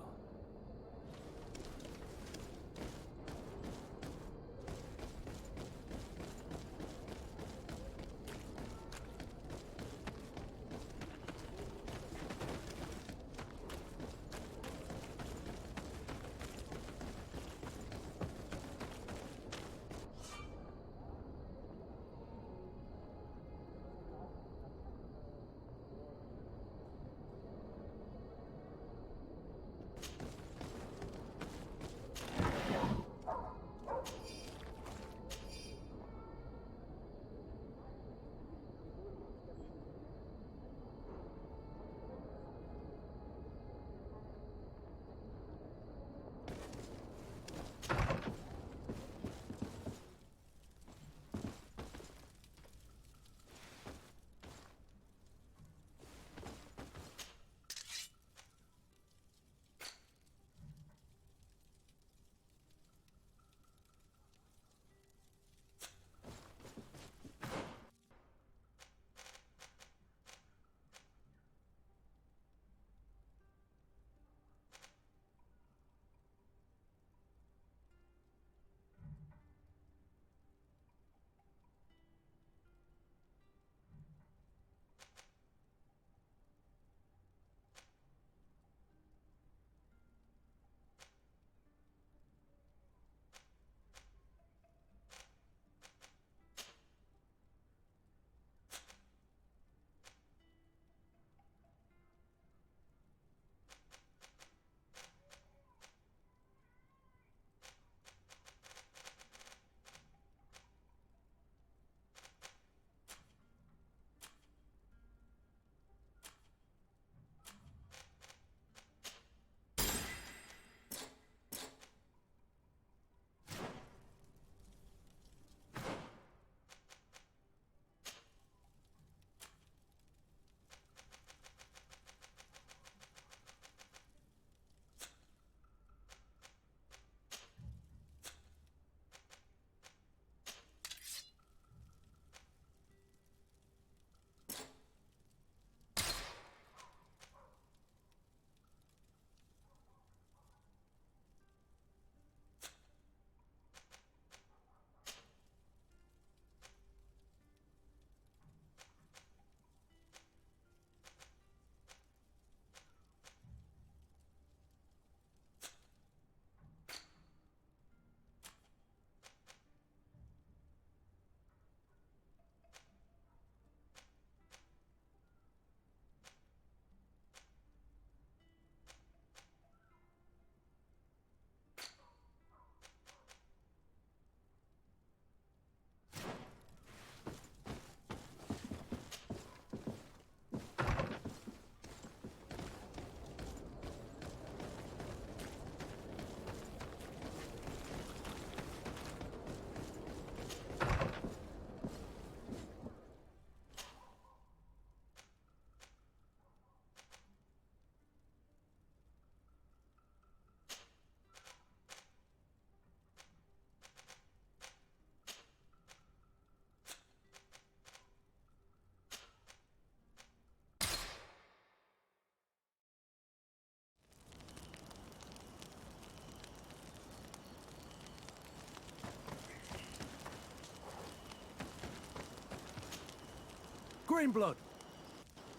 Greenblood,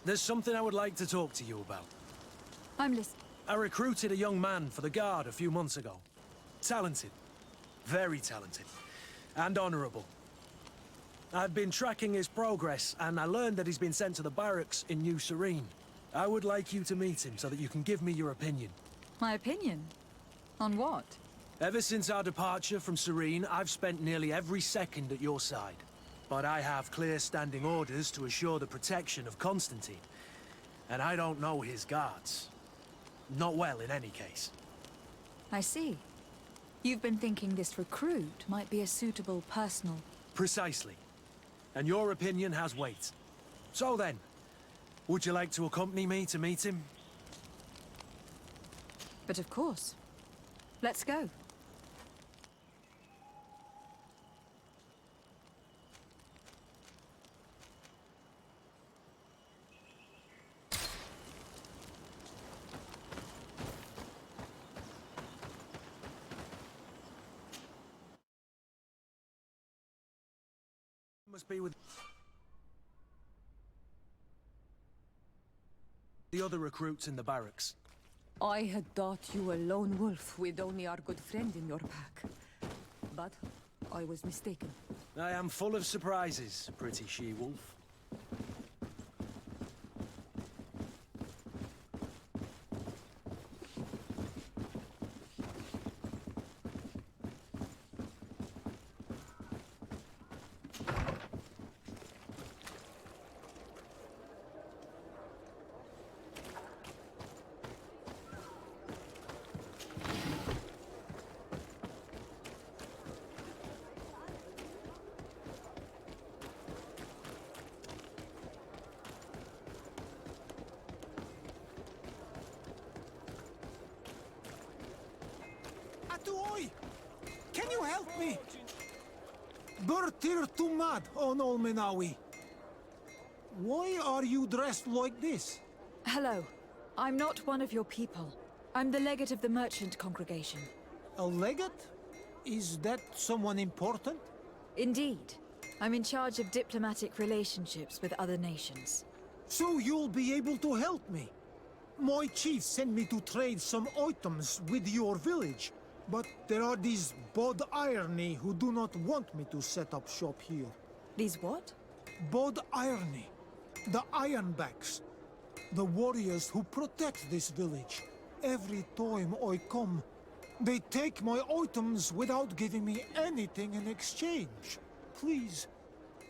there's something I would like to talk to you about. I'm listening. I recruited a young man for the Guard a few months ago. Talented. Very talented. And honorable. I've been tracking his progress, and I learned that he's been sent to the barracks in New Serene. I would like you to meet him so that you can give me your opinion. My opinion? On what? Ever since our departure from Serene, I've spent nearly every second at your side. But I have clear standing orders to assure the protection of Constantine. And I don't know his guards. Not well, in any case. I see. You've been thinking this recruit might be a suitable personal... Precisely. And your opinion has weight. So then, would you like to accompany me to meet him? But of course. Let's go. Must be with the other recruits in the barracks. I had thought you a lone wolf with only our good friend in your pack. But I was mistaken. I am full of surprises, pretty she-wolf. Atuoi! Can you help me? Bertir Tumad on Olmenawi. Why are you dressed like this? Hello. I'm not one of your people. I'm the legate of the merchant congregation. A legate? Is that someone important? Indeed. I'm in charge of diplomatic relationships with other nations. So you'll be able to help me. My chief sent me to trade some items with your village. But there are these Bod Irony who do not want me to set up shop here. These what? Bod Irony. The Ironbacks. The warriors who protect this village. Every time I come, they take my items without giving me anything in exchange. Please,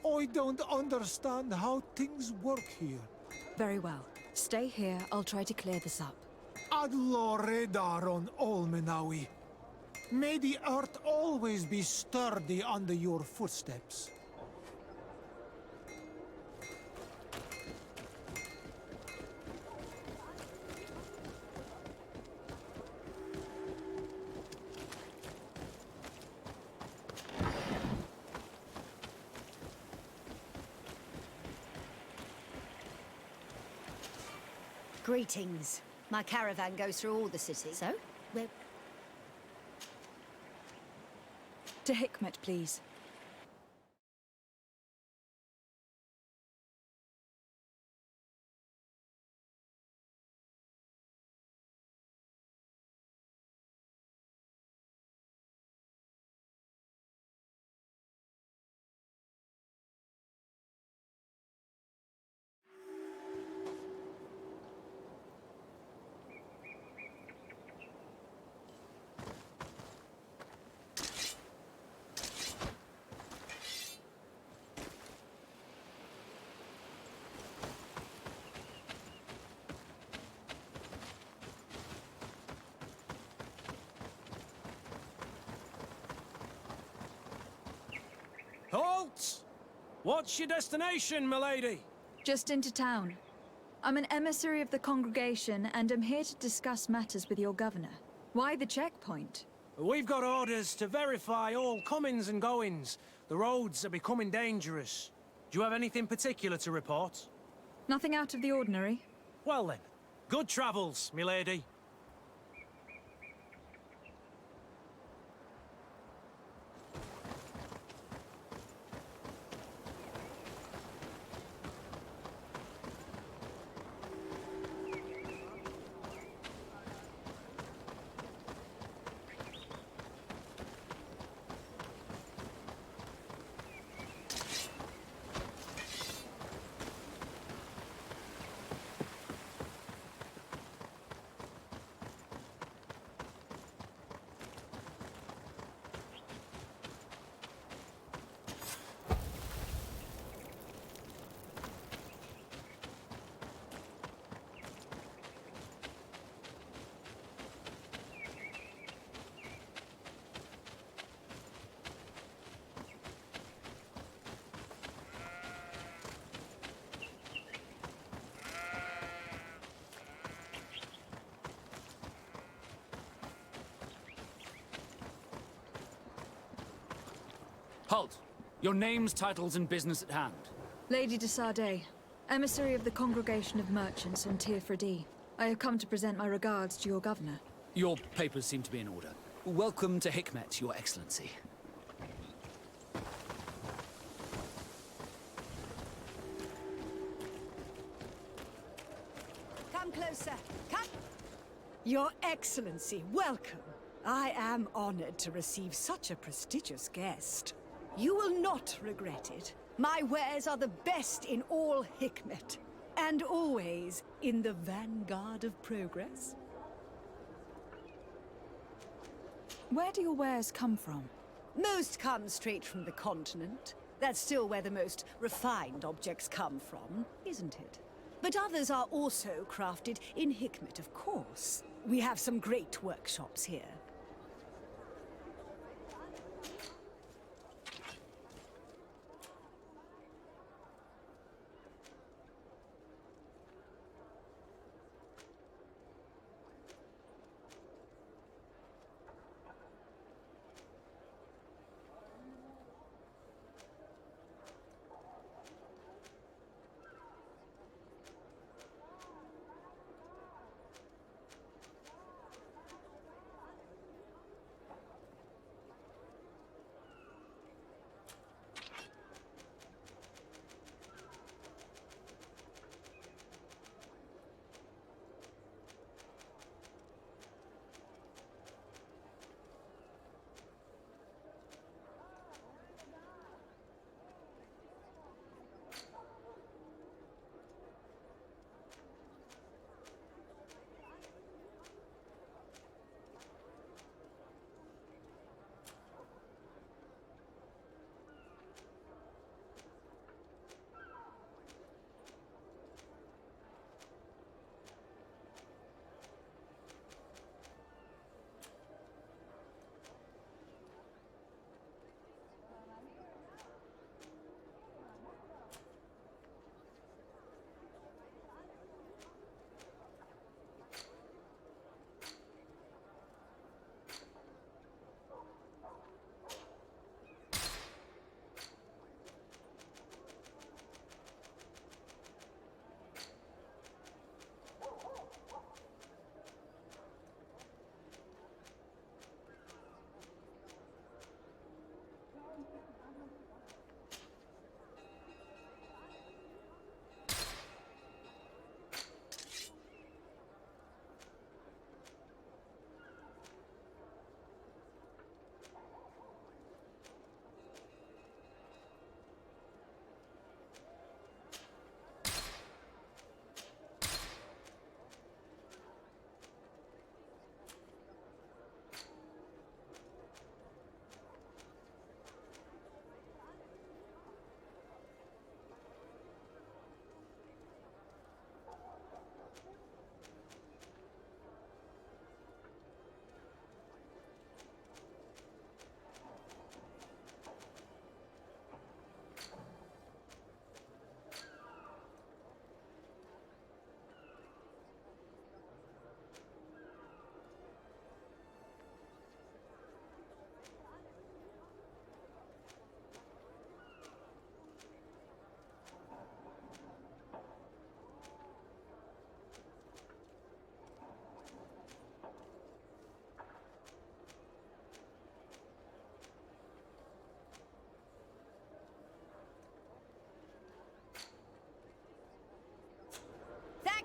I don't understand how things work here. Very well. Stay here, I'll try to clear this up. Adlo Redar on Olmenawi. May the earth always be sturdy under your footsteps. Greetings. My caravan goes through all the cities. So, we're... To Hikmet, please. Halt! What's your destination, milady? Just into town. I'm an emissary of the congregation, and I'm here to discuss matters with your governor. Why the checkpoint? We've got orders to verify all comings and goings. The roads are becoming dangerous. Do you have anything particular to report? Nothing out of the ordinary. Well then, good travels, milady. Halt! Your names, titles, and business at hand. Lady de Sardet, emissary of the Congregation of Merchants on Tirfredi. I have come to present my regards to your governor. Your papers seem to be in order. Welcome to Hikmet, Your Excellency. Come closer. Come. Your Excellency, welcome. I am honored to receive such a prestigious guest. You will not regret it. My wares are the best in all Hikmet, and always in the vanguard of progress. Where do your wares come from? Most come straight from the continent. That's still where the most refined objects come from, isn't it? But others are also crafted in Hikmet, of course. We have some great workshops here.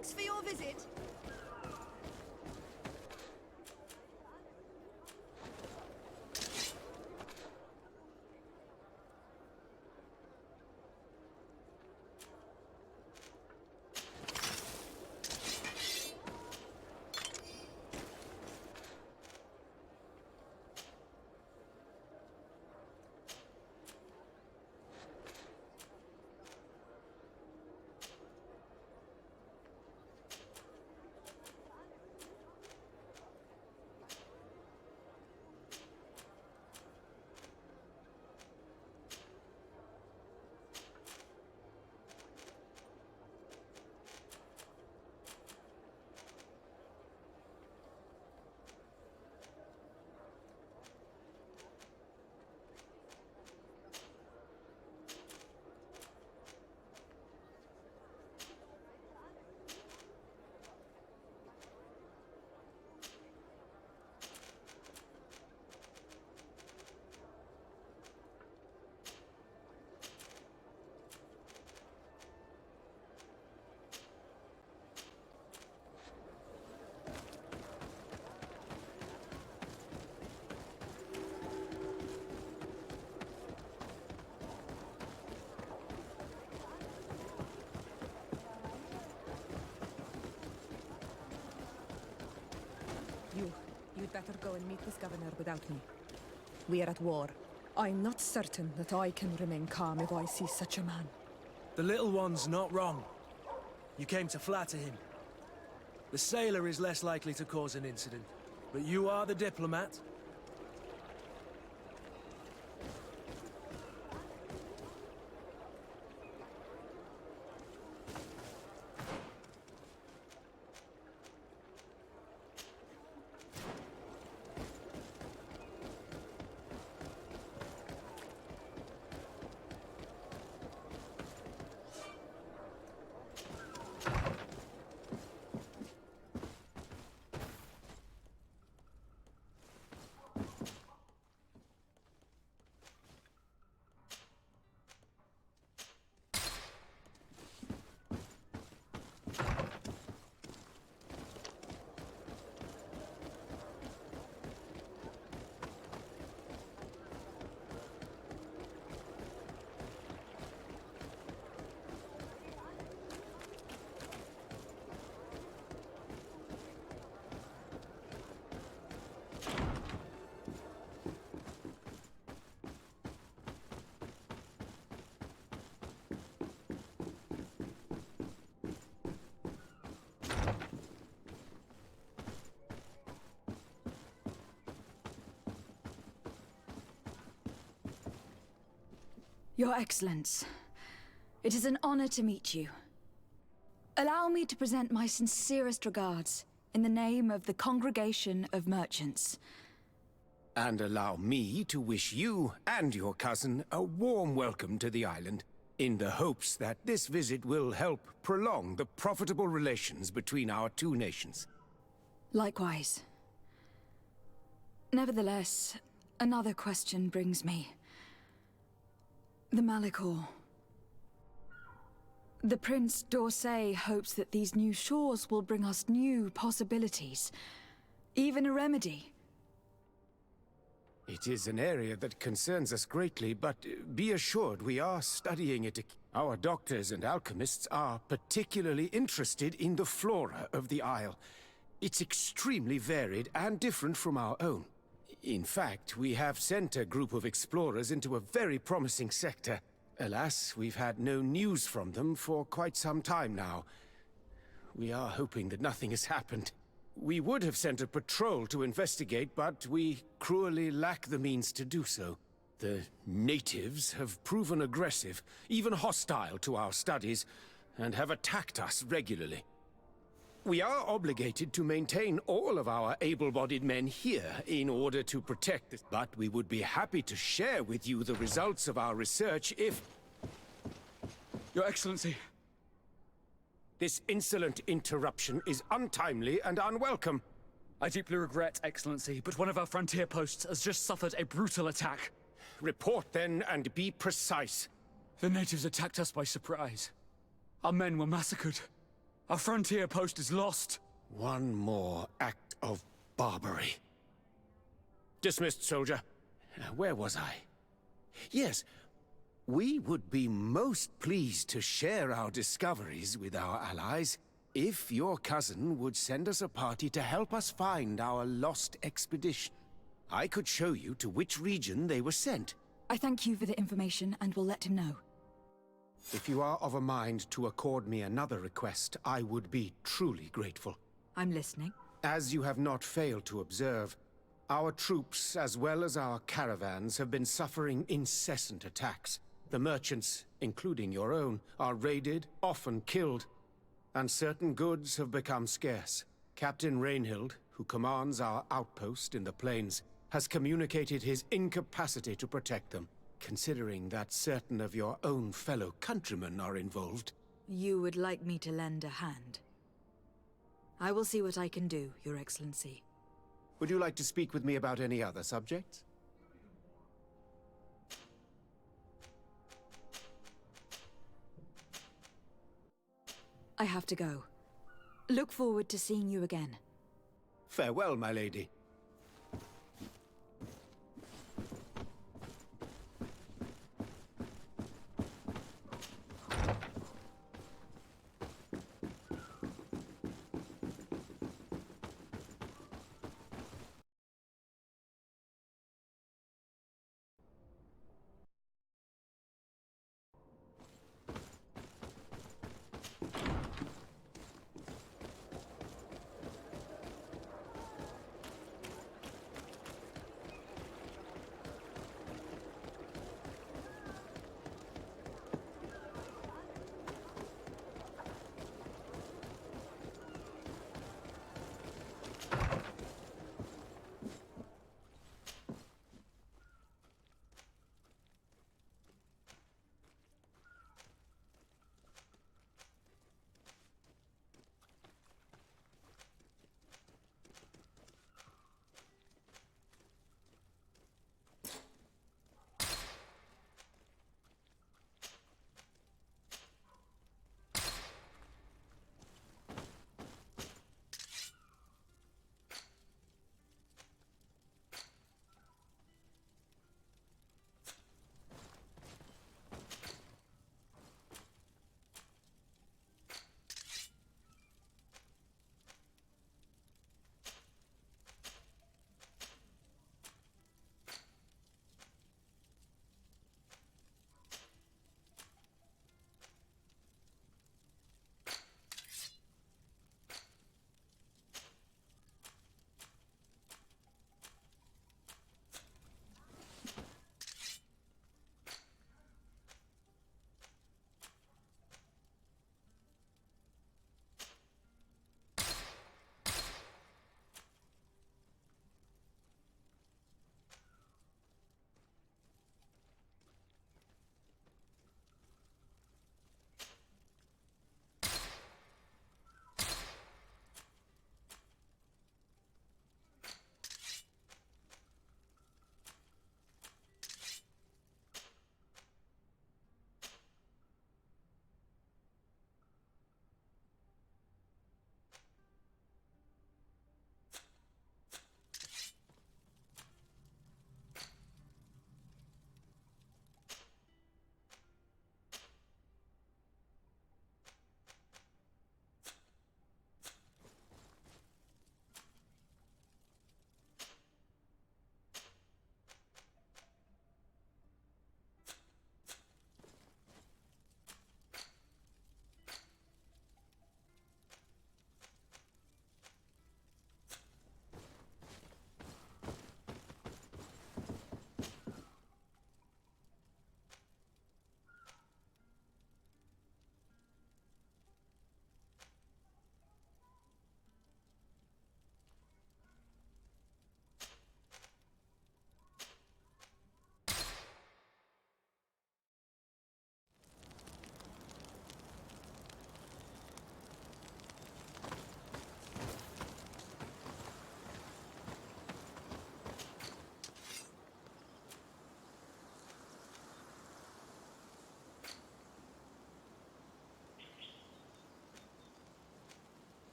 Thanks for your visit. better go and meet this governor without me. We are at war. I'm not certain that I can remain calm if I see such a man. The little one's not wrong. You came to flatter him. The sailor is less likely to cause an incident, but you are the diplomat. Your Excellence, it is an honor to meet you. Allow me to present my sincerest regards in the name of the Congregation of Merchants. And allow me to wish you and your cousin a warm welcome to the island, in the hopes that this visit will help prolong the profitable relations between our two nations. Likewise. Nevertheless, another question brings me. The Malachor. The Prince d'Orsay hopes that these new shores will bring us new possibilities, even a remedy. It is an area that concerns us greatly, but be assured we are studying it. Our doctors and alchemists are particularly interested in the flora of the Isle. It's extremely varied and different from our own. In fact, we have sent a group of explorers into a very promising sector. Alas, we've had no news from them for quite some time now. We are hoping that nothing has happened. We would have sent a patrol to investigate, but we cruelly lack the means to do so. The natives have proven aggressive, even hostile to our studies, and have attacked us regularly. We are obligated to maintain all of our able-bodied men here in order to protect this, but we would be happy to share with you the results of our research if... Your Excellency. This insolent interruption is untimely and unwelcome. I deeply regret, Excellency, but one of our frontier posts has just suffered a brutal attack. Report then, and be precise. The natives attacked us by surprise. Our men were massacred. Our frontier post is lost. One more act of barbarity. Dismissed, soldier. Where was I? Yes, we would be most pleased to share our discoveries with our allies if your cousin would send us a party to help us find our lost expedition. I could show you to which region they were sent. I thank you for the information and will let him know. If you are of a mind to accord me another request, I would be truly grateful. I'm listening. As you have not failed to observe, our troops, as well as our caravans, have been suffering incessant attacks. The merchants, including your own, are raided, often killed, and certain goods have become scarce. Captain Rainhild, who commands our outpost in the plains, has communicated his incapacity to protect them. Considering that certain of your own fellow countrymen are involved. You would like me to lend a hand? I will see what I can do, Your Excellency. Would you like to speak with me about any other subjects? I have to go. Look forward to seeing you again. Farewell, my lady.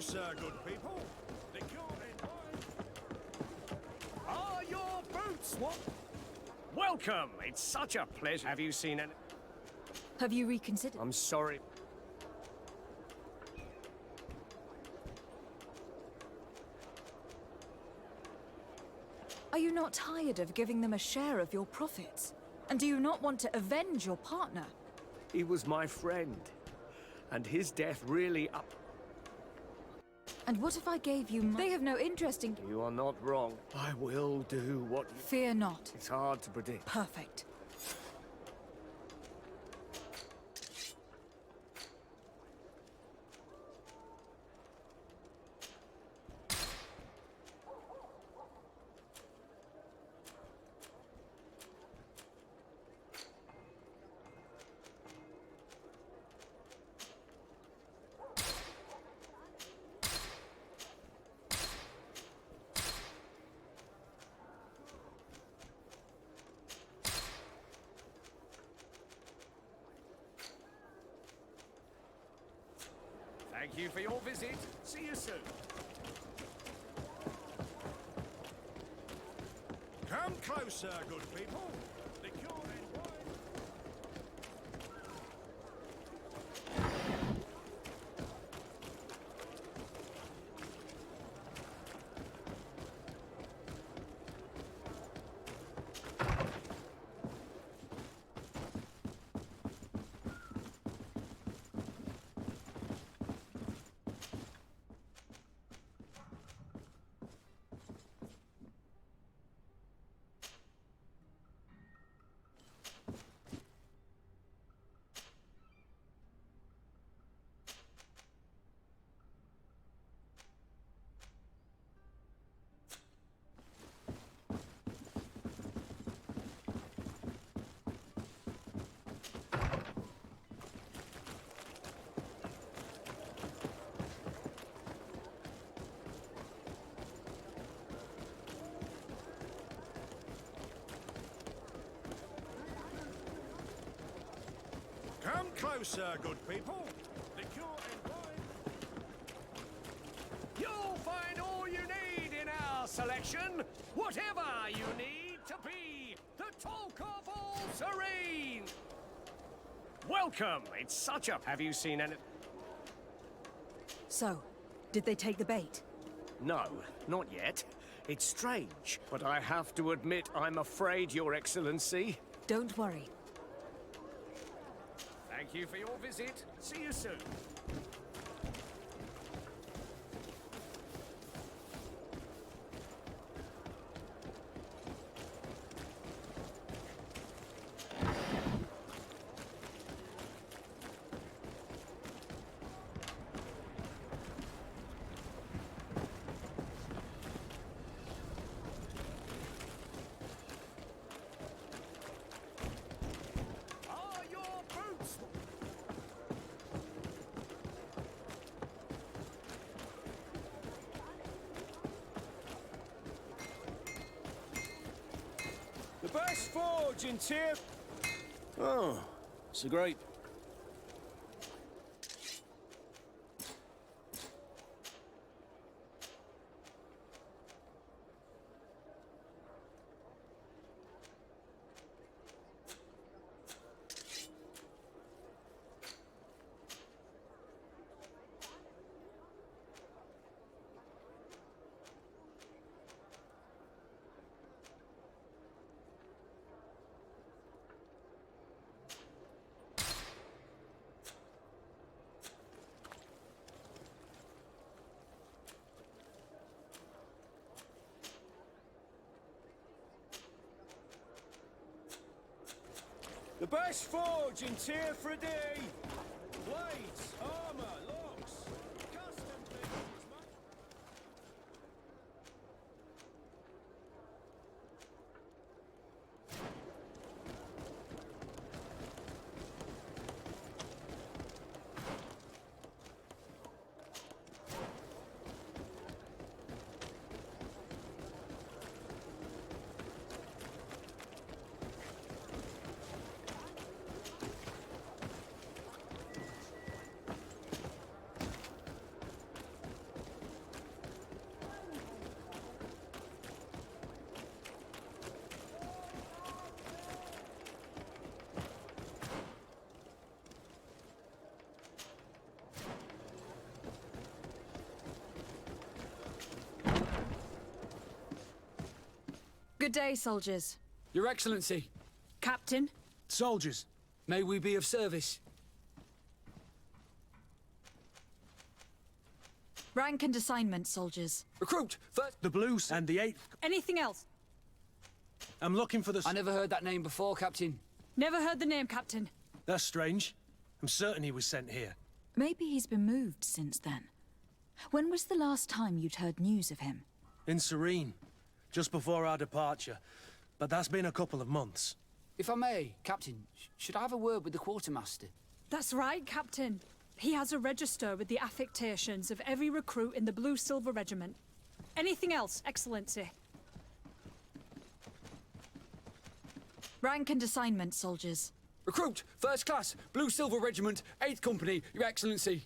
closer, good people. The cure in Are your boots what? Welcome! It's such a pleasure. Have you seen any? Have you reconsidered? I'm sorry. Are you not tired of giving them a share of your profits? And do you not want to avenge your partner? He was my friend. And his death really up. And what if I gave you They have no interest in... You are not wrong. I will do what you... Fear not. It's hard to predict. Perfect. Thank you for your visit. See you soon. Come closer, good people. The cure in Come closer, good people. The cure in You'll find all you need in our selection. Whatever you need to be the talk of all Serene. Welcome. It's such a... Have you seen any... So, did they take the bait? No, not yet. It's strange, but I have to admit I'm afraid, Your Excellency. Don't worry. Thank you for your visit. See you soon. Are your boots... The best forge in Tyr... Oh, it's a great... The best forge in Tyr for a day. Blades, armor, locks, custom things, man. Good day, soldiers. Your Excellency. Captain. Soldiers. May we be of service? Rank and assignment, soldiers. Recruit! First... The Blues and the 8th. Anything else? I'm looking for the... I never heard that name before, Captain. Never heard the name, Captain. That's strange. I'm certain he was sent here. Maybe he's been moved since then. When was the last time you'd heard news of him? In Serene. Just before our departure. But that's been a couple of months. If I may, Captain, should I have a word with the quartermaster? That's right, Captain. He has a register with the affectations of every recruit in the Blue-Silver Regiment. Anything else, Excellency? Rank and assignment, soldiers. Recruit! First class! Blue-Silver Regiment, 8th Company, Your Excellency.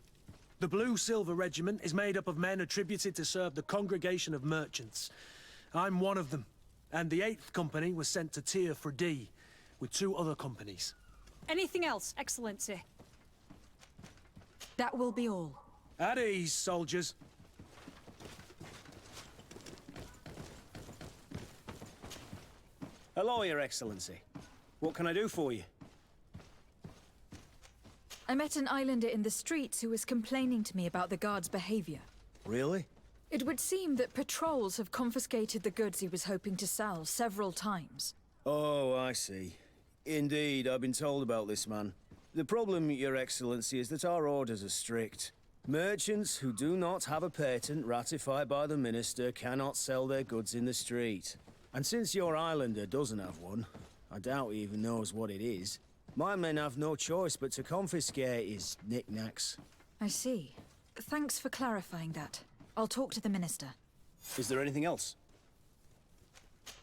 The Blue-Silver Regiment is made up of men attributed to serve the Congregation of Merchants. I'm one of them. And the 8th Company was sent to Tyr for D, with 2 other companies. Anything else, Excellency? That will be all. At ease, soldiers. Hello, Your Excellency. What can I do for you? I met an islander in the streets who was complaining to me about the guard's behavior. Really? It would seem that patrols have confiscated the goods he was hoping to sell several times. Oh, I see. Indeed, I've been told about this man. The problem, Your Excellency, is that our orders are strict. Merchants who do not have a patent ratified by the Minister cannot sell their goods in the street. And since your islander doesn't have one, I doubt he even knows what it is, my men have no choice but to confiscate his knickknacks. I see. Thanks for clarifying that. I'll talk to the Minister. Is there anything else?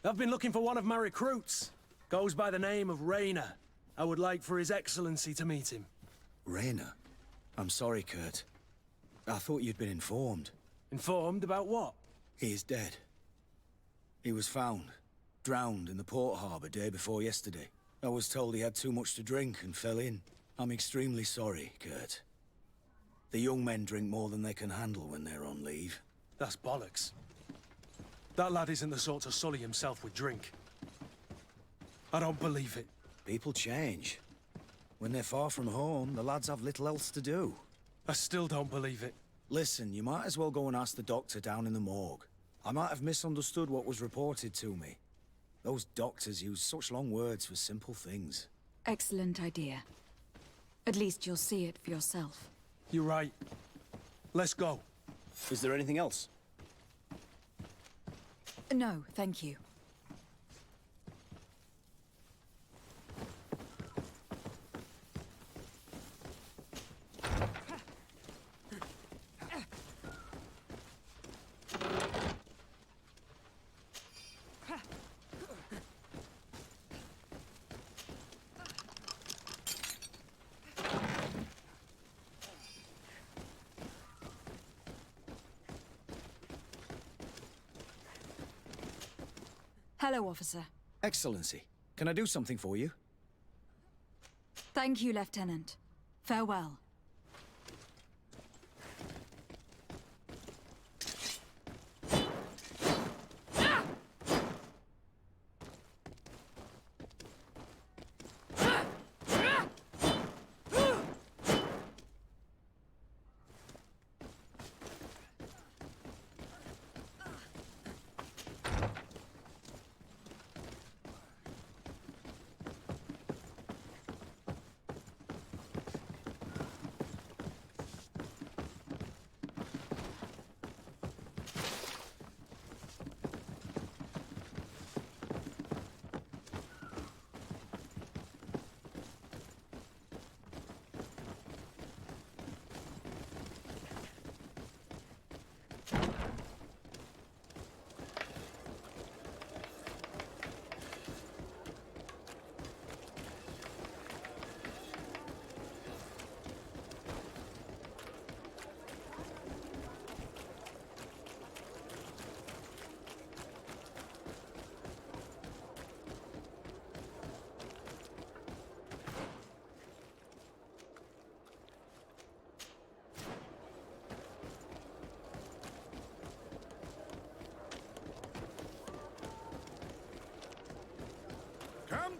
I've been looking for one of my recruits. Goes by the name of Rayner. I would like for His Excellency to meet him. Rayner? I'm sorry, Kurt. I thought you'd been informed. Informed about what? He is dead. He was found, drowned in the port harbour day before yesterday. I was told he had too much to drink and fell in. I'm extremely sorry, Kurt. The young men drink more than they can handle when they're on leave. That's bollocks. That lad isn't the sort to sully himself with drink. I don't believe it. People change. When they're far from home, the lads have little else to do. I still don't believe it. Listen, you might as well go and ask the doctor down in the morgue. I might have misunderstood what was reported to me. Those doctors use such long words for simple things. Excellent idea. At least you'll see it for yourself. You're right. Let's go. Is there anything else? No, thank you. Hello, officer. Excellency, can I do something for you? Thank you, Lieutenant. Farewell.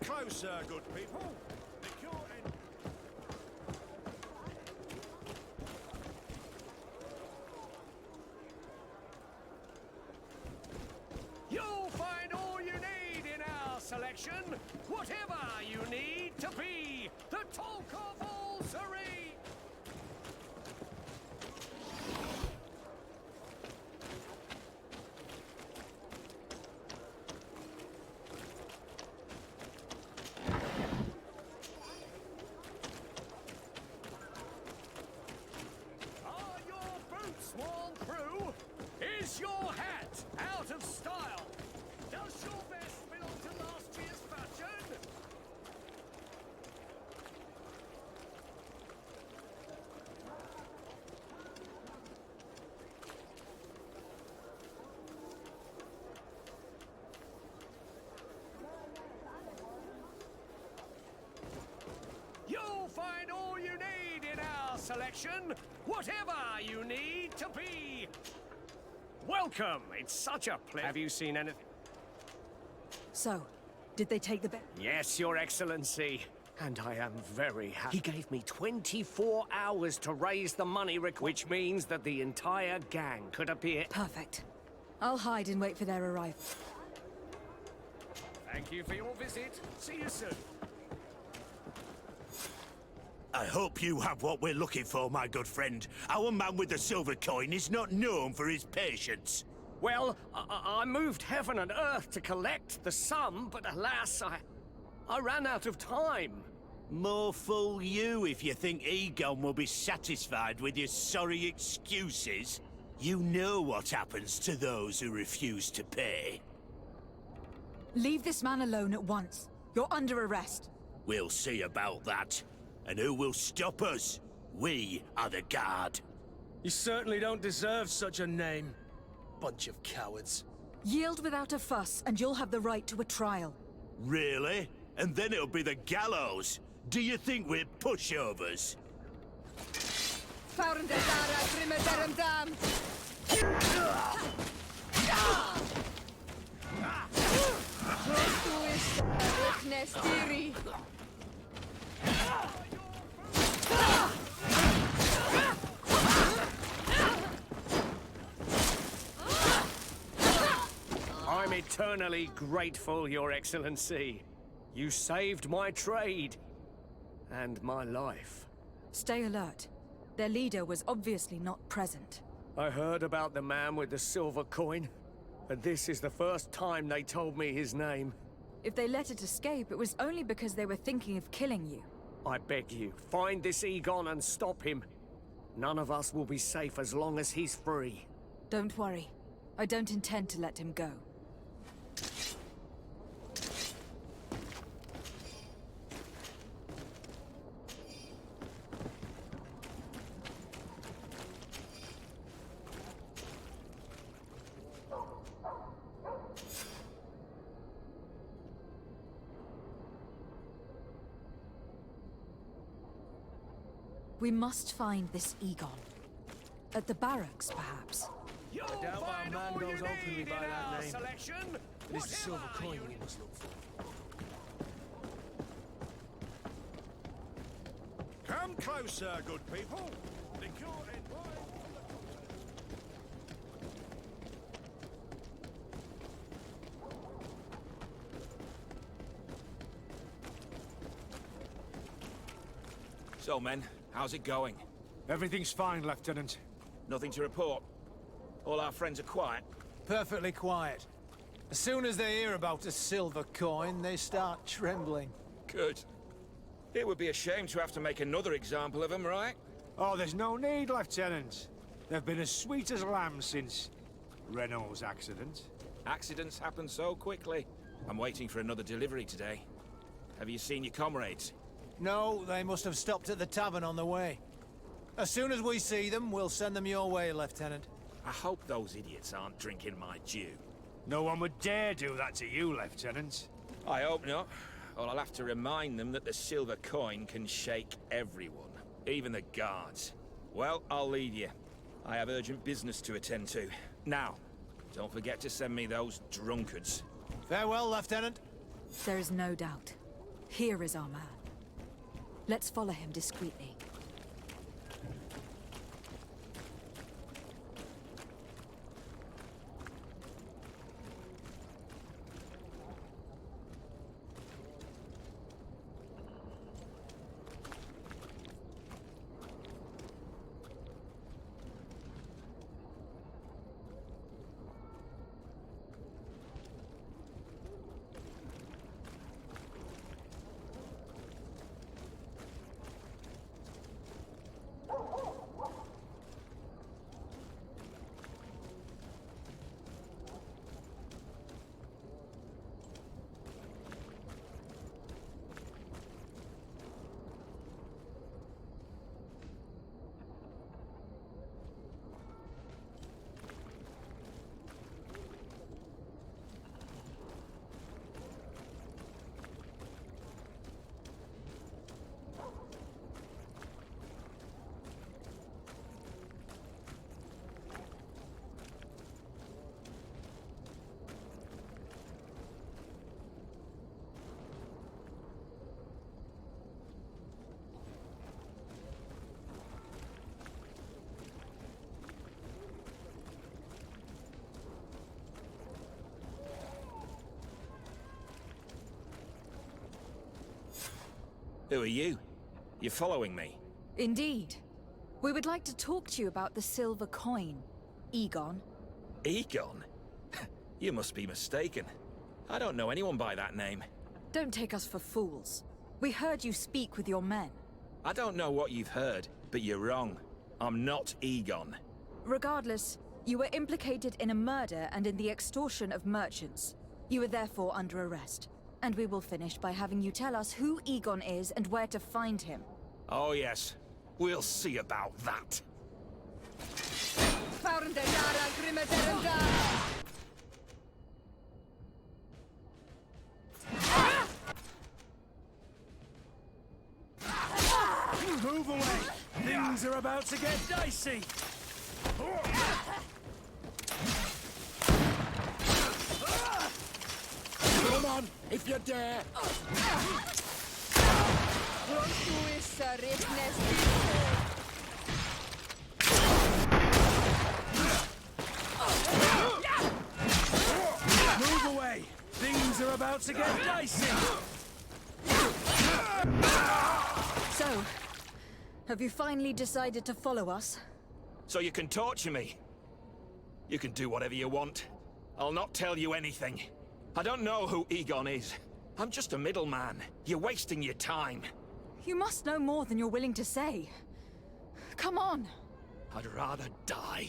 closer, good people. The cure and... You'll find all you need in our selection, whatever you need to be the talk of all Serene. Are your boots worn through? Is your hat out of style? Does your vest belong to last year's fashion? You'll find all you need in our selection, whatever you need to be. Welcome. It's such a pleasure. Have you seen anything? So, did they take the bet? Yes, Your Excellency. And I am very happy. He gave me 24 hours to raise the money, which means that the entire gang could appear. Perfect. I'll hide and wait for their arrival. Thank you for your visit. See you soon. I hope you have what we're looking for, my good friend. Our man with the silver coin is not known for his patience. Well, I moved heaven and earth to collect the sum, but alas, I ran out of time. More fool you if you think Egon will be satisfied with your sorry excuses. You know what happens to those who refuse to pay. Leave this man alone at once. You're under arrest. We'll see about that. And who will stop us? We are the guard. You certainly don't deserve such a name. Bunch of cowards. Yield without a fuss, and you'll have the right to a trial. Really? And then it'll be the gallows? Do you think we're pushovers? I'm eternally grateful, Your Excellency. You saved my trade. And my life. Stay alert. Their leader was obviously not present. I heard about the man with the silver coin. And this is the first time they told me his name. If they let it escape, it was only because they were thinking of killing you. I beg you, find this Egon and stop him. None of us will be safe as long as he's free. Don't worry. I don't intend to let him go. We must find this Egon. At the barracks, perhaps. I doubt our man goes openly by that name. It is the silver coin we must look for. Come closer, good people. The cure and So, men, how's it going? Everything's fine, Lieutenant. Nothing to report? All our friends are quiet? Perfectly quiet. As soon as they hear about a silver coin, they start trembling. Good. It would be a shame to have to make another example of them, right? Oh, there's no need, Lieutenant. They've been as sweet as lambs since Renault's accident. Accidents happen so quickly. I'm waiting for another delivery today. Have you seen your comrades? No, they must have stopped at the tavern on the way. As soon as we see them, we'll send them your way, Lieutenant. I hope those idiots aren't drinking my dew. No one would dare do that to you, Lieutenant. I hope not. Or I'll have to remind them that the silver coin can shake everyone, even the guards. Well, I'll leave you. I have urgent business to attend to. Now, don't forget to send me those drunkards. Farewell, Lieutenant. There is no doubt. Here is our man. Let's follow him discreetly. Who are you? You're following me? Indeed. We would like to talk to you about the silver coin, Egon. Egon? You must be mistaken. I don't know anyone by that name. Don't take us for fools. We heard you speak with your men. I don't know what you've heard, but you're wrong. I'm not Egon. Regardless, you were implicated in a murder and in the extortion of merchants. You are therefore under arrest. And we will finish by having you tell us who Egon is and where to find him. Oh yes, we'll see about that. Move away! Things are about to get dicey! Come on, if you dare! Move away! Things are about to get dicey! So, have you finally decided to follow us? So you can torture me. You can do whatever you want. I'll not tell you anything. I don't know who Egon is. I'm just a middleman. You're wasting your time. You must know more than you're willing to say. Come on. I'd rather die.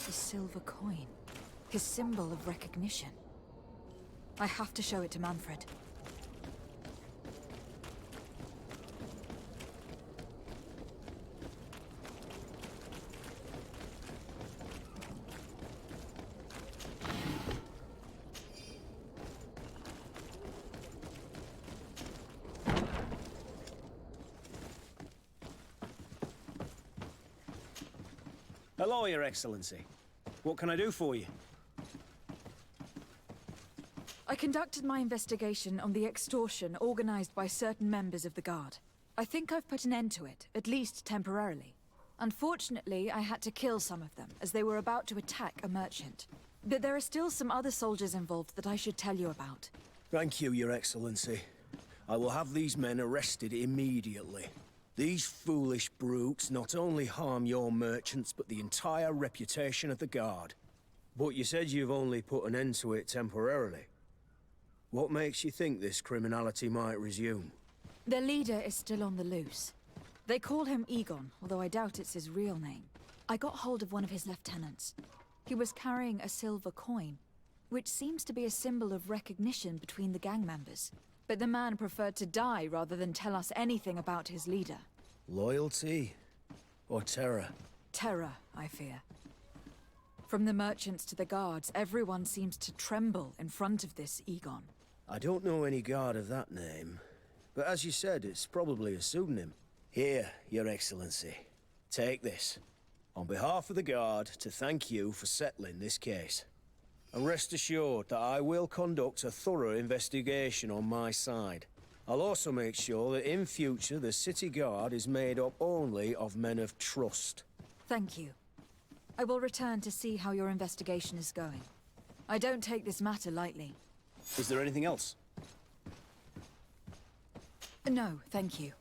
The silver coin. His symbol of recognition. I have to show it to Manfred. Hello, Your Excellency. What can I do for you? I conducted my investigation on the extortion organized by certain members of the Guard. I think I've put an end to it, at least temporarily. Unfortunately, I had to kill some of them, as they were about to attack a merchant. But there are still some other soldiers involved that I should tell you about. Thank you, Your Excellency. I will have these men arrested immediately. These foolish brutes not only harm your merchants, but the entire reputation of the Guard. But you said you've only put an end to it temporarily. What makes you think this criminality might resume? Their leader is still on the loose. They call him Egon, although I doubt it's his real name. I got hold of one of his lieutenants. He was carrying a silver coin, which seems to be a symbol of recognition between the gang members. But the man preferred to die rather than tell us anything about his leader. Loyalty? Or terror? Terror, I fear. From the merchants to the guards, everyone seems to tremble in front of this Egon. I don't know any guard of that name, but as you said, it's probably a pseudonym. Here, Your Excellency. Take this. On behalf of the guard, to thank you for settling this case. And rest assured that I will conduct a thorough investigation on my side. I'll also make sure that in future the city guard is made up only of men of trust. Thank you. I will return to see how your investigation is going. I don't take this matter lightly. Is there anything else? No, thank you.